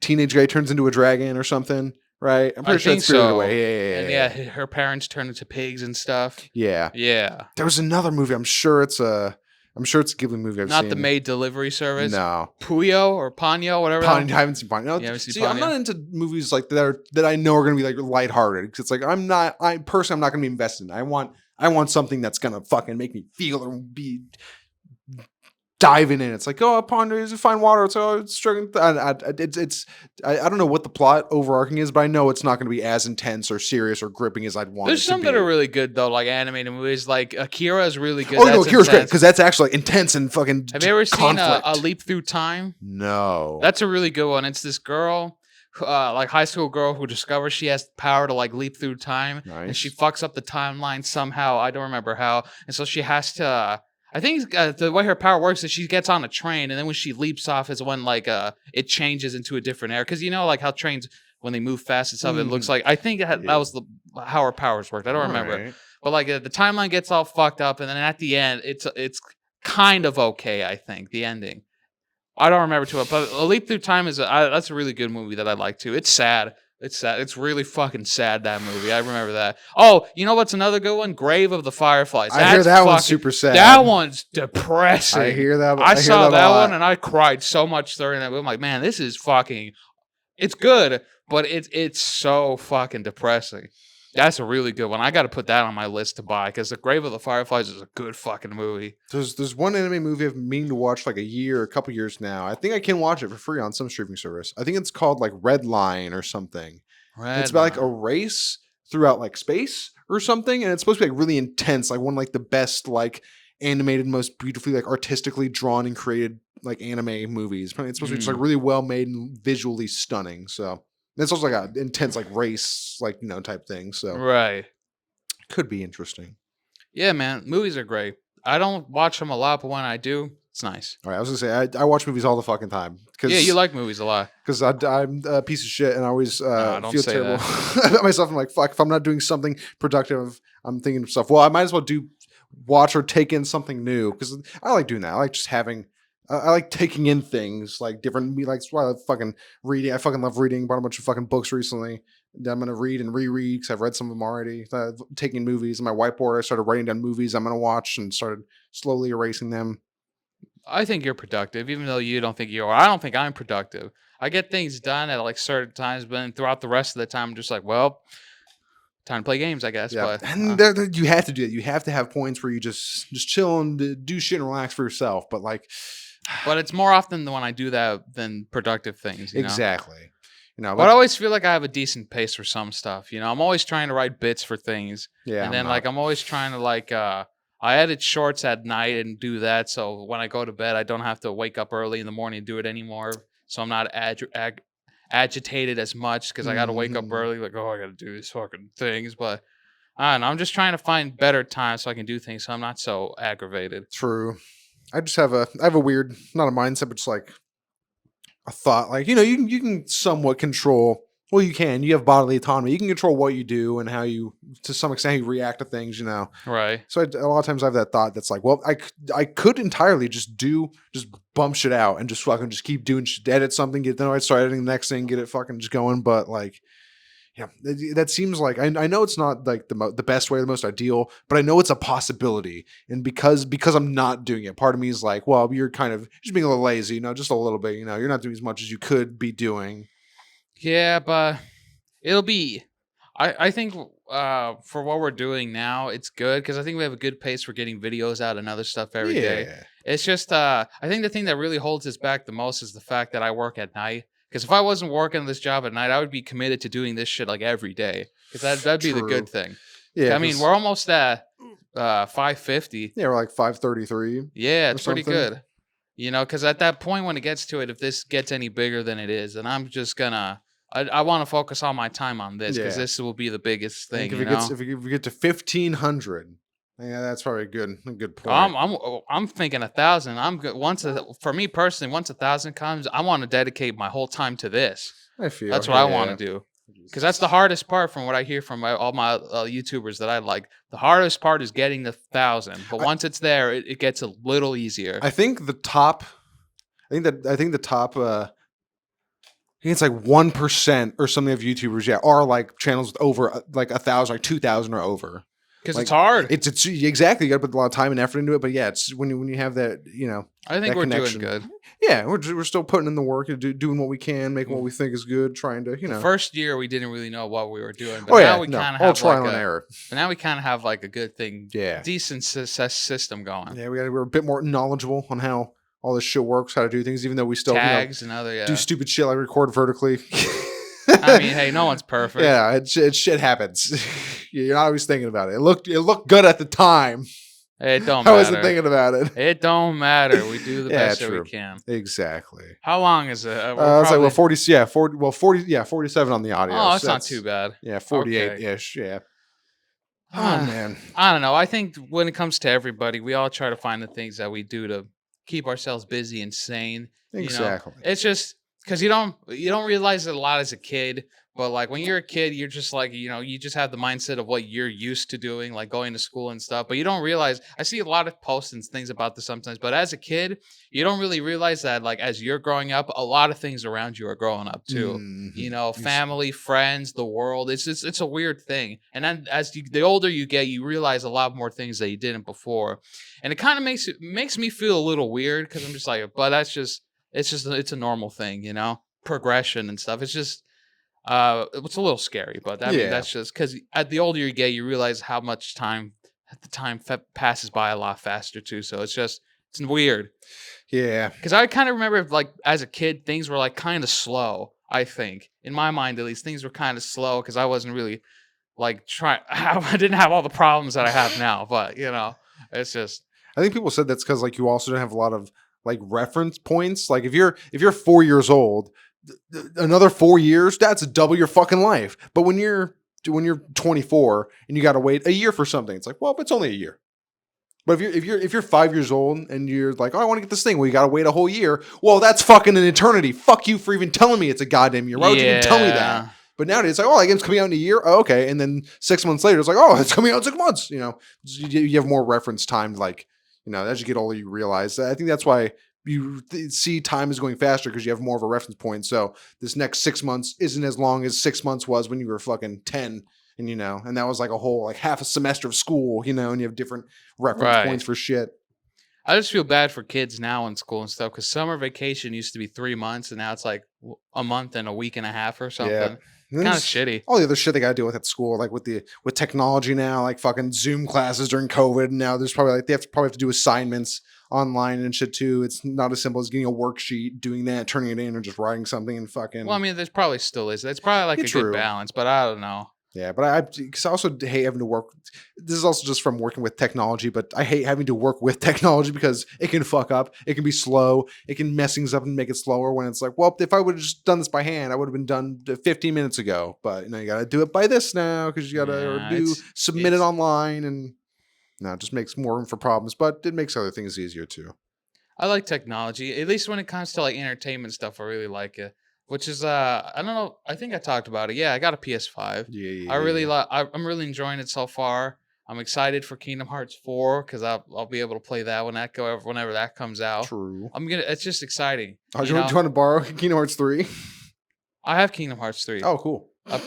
teenage guy turns into a dragon or something, right? I'm pretty I sure think it's Spirited so. Away. And yeah, her parents turn into pigs and stuff. Yeah. Yeah. There was another movie. I'm sure it's a Ghibli movie I've Not seen. the maid delivery service. No. Pee-yew or Ponyo, whatever. I haven't seen Ponyo. No, You haven't seen see, I'm Ponyo? not into movies like that I know are going to be like lighthearted because it's like I'm not going to be invested in it. I want something that's going to fucking make me feel or be diving in. It's like, oh, Ponder is a fine water. It's struggling. I don't know what the plot overarching is, but I know it's not going to be as intense or serious or gripping as I'd want. There's it some to that be. are really good though, like animated movies. Like Akira is really good. Oh no, That's Akira's great intense. because that's actually intense and fucking. Have you ever seen conflict. a Leap Through Time? No. That's a really good one. It's this girl, like high school girl, who discovers she has the power to like leap through time, and she Nice. fucks up the timeline somehow. I don't remember how, and so she has to. I think the way her power works is she gets on a train, and then when she leaps off is when like it changes into a different era. Because you know, like how trains when they move fast and stuff, it looks like. I think that was how her powers worked. I don't remember, Alright. but like the timeline gets all fucked up, and then at the end, it's kind of okay. I think the ending. I don't remember too much, but A Leap Through Time that's a really good movie that I like too. It's sad. It's sad. It's really fucking sad, that movie. I remember that. Oh, you know what's another good one? Grave of the Fireflies. I hear that one's super sad. That one's depressing. I hear that. I saw hear that a lot. one and I cried so much during that. I'm like, man, this is fucking. It's good, but it's so fucking depressing. That's a really good one. I got to put that on my list to buy because The Grave of the Fireflies is a good fucking movie. There's one anime movie I've been meaning to watch like a couple years now. I think I can watch it for free on some streaming service. I think it's called like Red Line or something. It's about like a race throughout like space or something, and it's supposed to be like really intense, like one of like the best like animated, most beautifully like artistically drawn and created like anime movies. It's supposed to be just like really well made and visually stunning. So it's also like an intense like race like type thing. So right. Could be interesting. Yeah, man. Movies are great. I don't watch them a lot, but when I do, it's nice. All right, I was gonna say I watch movies all the fucking time. Yeah, you like movies a lot. Because I'm a piece of shit and I always don't feel say terrible about myself. I'm like, fuck, if I'm not doing something productive, I'm thinking to myself, well, I might as well watch or take in something new. Because I like doing that. I like just having, I like taking in things like different, like, that's why I love fucking reading. I fucking love reading. Bought a bunch of fucking books recently that I'm going to read and reread because I've read some of them already. Taking movies on my whiteboard, I started writing down movies I'm going to watch and started slowly erasing them. I think you're productive, even though you don't think you are. I don't think I'm productive. I get things done at like certain times, but then throughout the rest of the time, I'm just like, well, time to play games, I guess. Yeah, But and you have to do it. You have to have points where you just chill and do shit and relax for yourself. But like, but it's more often than when I do that than productive things, you know. exactly. You know, But I always feel like I have a decent pace for some stuff. You know, I'm always trying to write bits for things, yeah, and then like I'm always trying to like I edit shorts at night and do that, so when I go to bed, I don't have to wake up early in the morning and do it anymore. So I'm not agitated as much because I got to wake up Mhm. early. Like, oh, I got to do these fucking things. But I don't know. I'm just trying to find better times so I can do things, so I'm not so aggravated. True. I have a weird, not a mindset, but just like a thought. Like, you know, you can somewhat control. Well, you can. You have bodily autonomy. You can control what you do and how you, to some extent, how you react to things. You know. Right. So a lot of times I have that thought that's like, well, I could entirely just bump shit out and just fucking just keep doing shit, edit something, get then I start editing the next thing, get it fucking just going. But like, yeah, that seems like I know it's not like the best way, the most ideal, but I know it's a possibility. And because I'm not doing it, part of me is like, well, you're kind of just being a little lazy, you know, just a little bit. You know, you're not doing as much as you could be doing. Yeah, but it'll be. I think for what we're doing now, it's good because I think we have a good pace for getting videos out and other stuff every day. Yeah. It's just I think the thing that really holds us back the most is the fact that I work at night. Because if I wasn't working this job at night, I would be committed to doing this shit like every day. Because that'd be the True. good thing. Yeah. I mean, we're almost at 550. Yeah, we're like 5:33. Yeah, it's pretty something. good. You know, because at that point when it gets to it, if this gets any bigger than it is, then I'm just gonna. I want to focus all my time on this because Yeah. this will be the biggest I think thing. if we get to 1,500, yeah, that's probably a good point. I'm thinking 1,000. I'm good. For me personally, once 1,000 comes, I want to dedicate my whole time to this. I feel That's what I want to do. Because that's the hardest part from what I hear from all my YouTubers that I like. The hardest part is getting the 1,000, but once it's there, it gets a little easier. I think the top. I think the top. I think it's like 1% or something of YouTubers, yeah, are like channels with over like 1,000, like 2,000 or over. Because Like, it's hard. It's exactly, you got to put a lot of time and effort into it. But yeah, it's when you have that, you know, I think that we're connection. doing good. Yeah, we're still putting in the work, doing what we can, making what we think is good, trying to, you know. The first year we didn't really know what we were doing, but Oh now yeah, we no, kind of all have trial like and error. But now we kind of have like a good thing, Yeah, decent system going. Yeah, we're a bit more knowledgeable on how all this shit works, how to do things, even though we still Tags and other do stupid shit like record vertically. I mean, hey, no one's perfect. Yeah, it shit happens. You're not always thinking about it. It looked good at the time. It don't I matter. wasn't thinking about it. It don't matter. We do the best that we can. Exactly. How long is it? It's like 47 on the audio. Oh, that's not too bad. Yeah, 48-ish. Yeah. Oh man. I don't know. I think when it comes to everybody, we all try to find the things that we do to keep ourselves busy and sane. Exactly. You know? It's just because you don't realize it a lot as a kid. But like when you're a kid, you're just like, you just have the mindset of what you're used to doing, like going to school and stuff. But you don't realize, I see a lot of posts and things about this sometimes, but as a kid, you don't really realize that like as you're growing up, a lot of things around you are growing up too. Mm-hmm. Family, friends, the world. It's a weird thing. And then the older you get, you realize a lot more things that you didn't before. And it kind of makes me feel a little weird because I'm just like, but it's a normal thing, progression and stuff. It's just, it's a little scary, but I mean, that's just because at the older you get, you realize how much time passes by a lot faster too. So it's weird. Yeah. Because I kind of remember like as a kid, things were like kind of slow. I think in my mind, at least, things were kind of slow because I wasn't really like I didn't have all the problems that I have now. But it's just. I think people said that's because like you also don't have a lot of like reference points. Like if you're 4 years old, another 4 years, that's double your fucking life. But when you're 24 and you got to wait a year for something, it's like, well, it's only a year. But if you're 5 years old and you're like, oh, I want to get this thing, well, you got to wait a whole year. Well, that's fucking an eternity. Fuck you for even telling me it's a goddamn year. Why would you even tell me that? But nowadays, it's like, oh, that game's coming out in a year. Oh, okay. And then 6 months later, it's like, oh, it's coming out in 6 months. You have more reference time. Like, as you get older, you realize. I think that's why you see time is going faster because you have more of a reference point. So this next 6 months isn't as long as 6 months was when you were fucking 10. And that was like a whole like half a semester of school, and you have different reference points for shit. I just feel bad for kids now in school and stuff because summer vacation used to be 3 months and now it's like a month and a week and a half or Yeah. something. And then Kind of there's shitty. all the other shit they gotta deal with at school, like with technology now, like fucking Zoom classes during COVID. And now there's probably like they probably have to do assignments online and shit too. It's not as simple as getting a worksheet, doing that, turning it in, or just writing something and Well, I fucking. mean, there's probably still is. It's probably like Yeah, a good true. balance, but I don't know. Yeah, but because I also hate having to work. This is also just from working with technology, but I hate having to work with technology because it can fuck up. It can be slow. It can mess things up and make it slower when it's like, well, if I would have just done this by hand, I would have been done 15 minutes ago. But you got to do it by this now because you got to Yeah, submit it it's online, and no, it just makes more room for problems. But it makes other things easier too. I like technology. At least when it comes to like entertainment stuff, I really like it. Which is I don't know, I think I talked about it. Yeah, I got a PS5. Yeah, I yeah, really yeah. like I'm really enjoying it so far. I'm excited for Kingdom Hearts 4 cuz I'll be able to play that whenever that comes out. True. It's just exciting, Oh, you do you know. want to borrow Kingdom Hearts 3? I have Kingdom Hearts 3. Oh, cool. I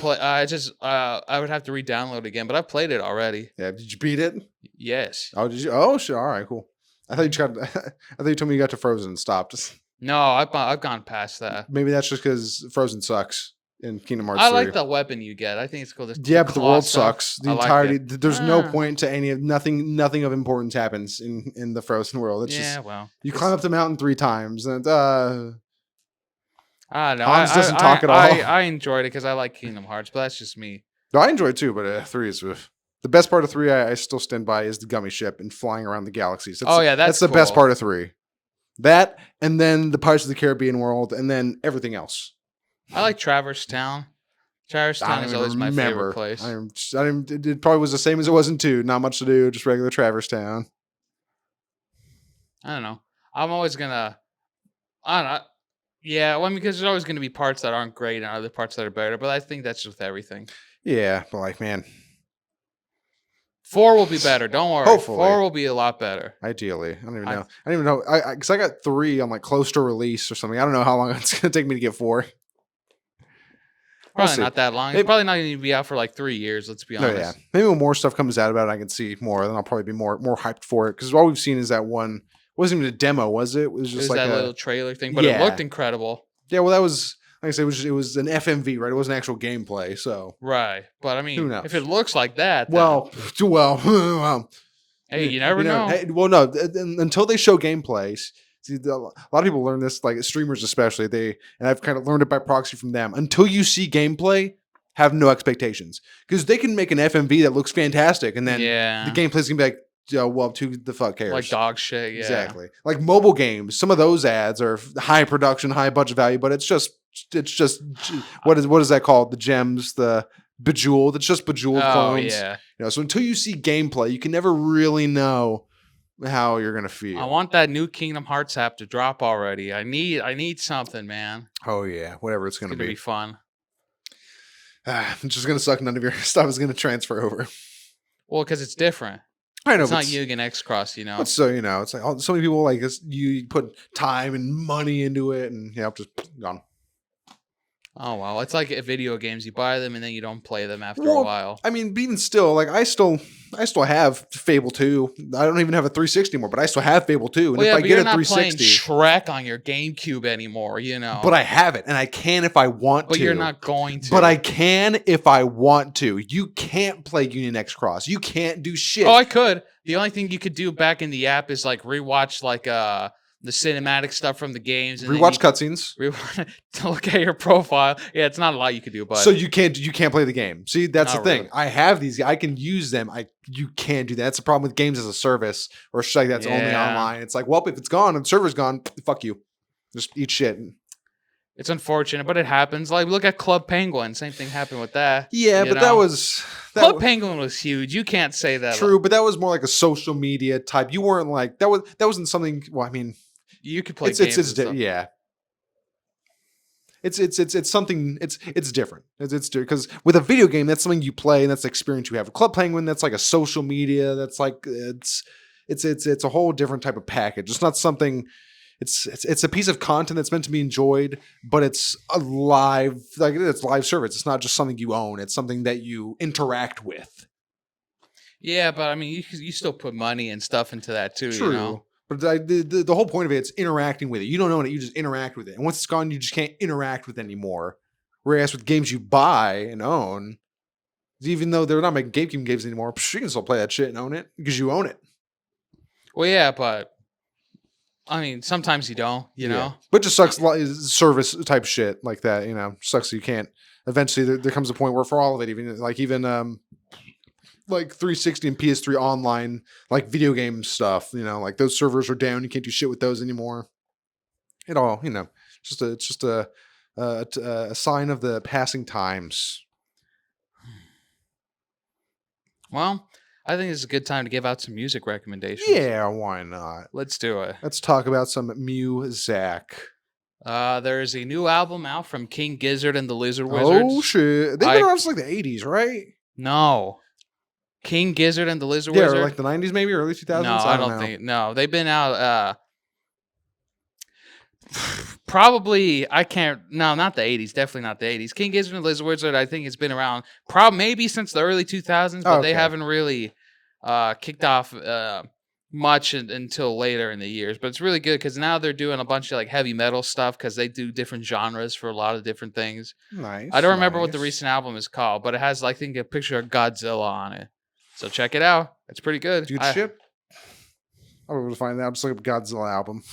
would have to re-download it again, but I played it already. Yeah, did you beat it? Yes. Oh, did you? Oh, sure. All right, cool. I thought you got. I thought you told me you got to Frozen and stopped. No, I've gone past that. Maybe that's just because Frozen sucks in Kingdom Hearts I 3. like the weapon you get. I think it's cool. The Yeah, but the claw world stuff. sucks. The I like entirety. it. There's no Ah, point to any of nothing of importance happens in the Frozen world. It's yeah, just well, you climb up the mountain 3 times, and I don't know. Hans doesn't talk at all. I enjoyed it because I like Kingdom Hearts, but that's just me. No, I enjoy it too, but 3 is the best part of 3. I still stand by is the gummy ship and flying around the galaxies. Oh yeah, That's that's the best cool. part of 3. That and then the Pirates of the Caribbean world, and then everything else. I like Traverse Town. Traverse I Town don't is even always my favorite remember. place. It probably was the same as it was in 2. Not much to do, just regular Traverse Town. I don't know. I'm always gonna. I don't know. Yeah, well, I mean, because there's always gonna be parts that aren't great and other parts that are better. But I think that's just with everything. Yeah, but like, man, 4 will be better. Don't worry. hopefully, 4 will be a lot better. ideally, I don't even I know. I don't even know. Because I got 3 on like close to release or something. I don't know how long it's gonna take me to get 4. We'll Probably see. not that long. It's Maybe, probably not going to be out for like 3 years. Let's be no, yeah. honest. Maybe when more stuff comes out about it, I can see more. Then I'll probably be more hyped for it. Because all we've seen is that one. It wasn't even a demo, was it? It was It just was like that a little trailer thing, but it yeah, looked incredible. yeah. Well, that was like I said, it was an FMV, right? It wasn't actual gameplay. So Right. But I who mean, if it knows? looks like that, then Well, hey, you never know. Hey, well, no, until they show gameplays. See, a lot of people learn this, like streamers especially. And I've kind of learned it by proxy from them. Until you see gameplay, have no expectations because they can make an FMV that looks fantastic, and then Yeah. the gameplay's gonna be like, yo, well, who the fuck cares? Like dog shit. Yeah. Exactly. Like mobile games, some of those ads are high production, high budget value, but it's just what is that called? The gems, the bejeweled. It's just bejeweled Oh clones. yeah. So until you see gameplay, you can never really know how you're gonna feel. I want that new Kingdom Hearts app to drop already. I need something, man. Oh yeah, whatever it's It's gonna gonna be be. fun. It's just gonna suck. None of your stuff is gonna transfer over. Well, because it's different. I know, It's but not Yugen X Cross, you know. but so it's like so many people like this. You put time and money into it, and just gone. Oh wow, it's like video games. You buy them and then you don't play them after a Well, while. I mean, even still, like I still have Fable 2. I don't even have a 360 anymore, but I still have Fable 2. And Well, if yeah, I but get you're a not playing 360, Shrek on your GameCube anymore, you know. but I have it, and I can if I want But to. you're not going to. But I can if I want to. You can't play Union X Cross. You can't do shit. Oh, I could. The only thing you could do back in the app is like rewatch like the cinematic stuff from the games. And Rewatch cutscenes. To look at your profile. Yeah, it's not a lot you could do, but So you can't play the game. See, that's the Not thing. really. I have these. I can use them. You can't do that. That's the problem with games as a service or shit like that's only Yeah. online. It's like, well, if it's gone and the server's gone, fuck you. Just eat shit. it's unfortunate, but it happens. Like look at Club Penguin. Same thing happened with that. Yeah, you but know? that was Club Penguin was huge. You can't say that. true. But that was more like a social media type. You weren't like that wasn't something. Well, I mean, You could play it's games. it's and stuff. yeah. It's something. It's different. It's because with a video game, that's something you play and that's the experience you have. A Club Penguin, that's like a social media. That's like it's a whole different type of package. It's not something. It's a piece of content that's meant to be enjoyed, but it's a live it's live service. It's not just something you own. It's something that you interact with. Yeah, but I mean, you still put money and stuff into that too. True. You know? But the whole point of it, it's interacting with it. You don't own it, you just interact with it. And once it's gone, you just can't interact with it anymore. Whereas with games you buy and own, even though they're not making GameCube games anymore, you can still play that shit and own it because you own it. Well, yeah, but I mean, sometimes you don't, you know? But just sucks service type shit like that, you know, sucks so you can't. Eventually there comes a point where for all of it, even like 360 and PS3 online, like video game stuff, you know, like those servers are down. You can't do shit with those anymore. It all, you know, it's just a sign of the passing times. Well, I think it's a good time to give out some music recommendations. Yeah, why not? Let's do it. Let's talk about some music. There's a new album out from King Gizzard and the Lizard Wizards. Oh shit! They've been around since like the 80s, right? No, King Gizzard and the Lizard Yeah, Wizard. or like the 90s, maybe early 2000s. No, I don't think. No, they've been out. Probably I can't. No, not the 80s. Definitely not the 80s. King Gizzard and the Lizard Wizard. I think it's been around. Maybe since the early 2000s, but they haven't really kicked off much until later in the years. But it's really good because now they're doing a bunch of like heavy metal stuff because they do different genres for a lot of different things. Nice. I don't remember what the recent album is called, but it has I think a picture of Godzilla on it. So check it out. It's pretty good. Dude, shit. I'll be able to find that. I'm just looking up Godzilla album.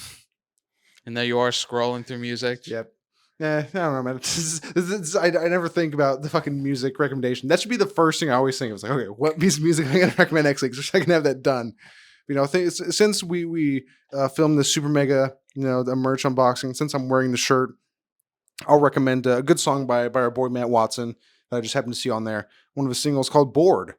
And there you are scrolling through music. Yep. I don't know, man. I never think about the fucking music recommendation. That should be the first thing I always think. I was like, okay, what piece of music am I going to recommend next week so I can have that done? You know, since we filmed the SUPERMEGA, you know, the merch unboxing, since I'm wearing the shirt, I'll recommend a good song by our boy Matt Watson that I just happened to see on there. One of his singles called "Bored."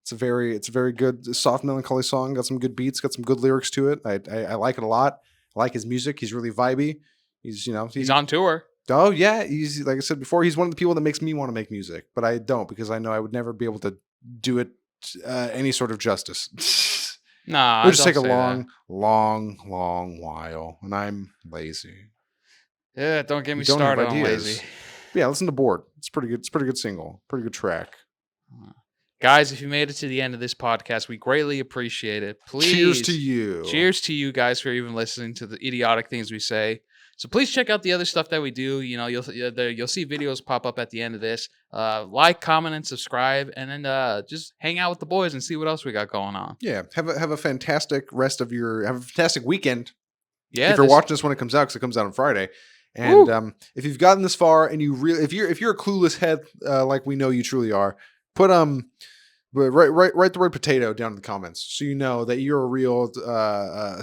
It's a very good, soft, melancholy song. Got some good beats, got some good lyrics to it. I like it a lot. I like his music. He's really vibey. He's on tour. Oh yeah, he's like I said before. He's one of the people that makes me want to make music, but I don't because I know I would never be able to do it any sort of justice. Nah, it would just take a long while, and I'm lazy. Yeah, don't get me started on lazy. But yeah, listen to "Bored." It's pretty good. It's a pretty good single. Pretty good track. Guys, if you made it to the end of this podcast, we greatly appreciate it. Please, cheers to you. Cheers to you guys for even listening to the idiotic things we say. So please check out the other stuff that we do. You know, you'll see videos pop up at the end of this. Like, comment, and subscribe, and then just hang out with the boys and see what else we got going on. Yeah, have a fantastic rest of have a fantastic weekend. Yeah, if you're watching this when it comes out, because it comes out on Friday. And if you've gotten this far and if you're a Clueless head like we know you truly are, put write the word potato down in the comments so you know that you're a real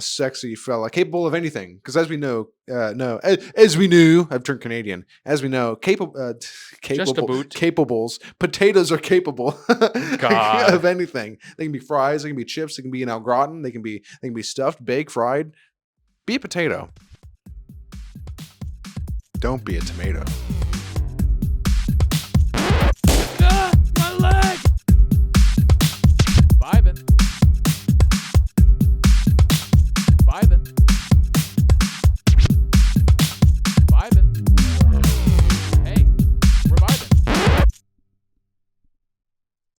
sexy fella capable of anything. Because as we know, as we knew, I've turned Canadian. As we know, capables. Potatoes are capable of anything. They can be fries. They can be chips. They can be an au gratin. They can be stuffed, baked, fried. Be a potato. Don't be a tomato.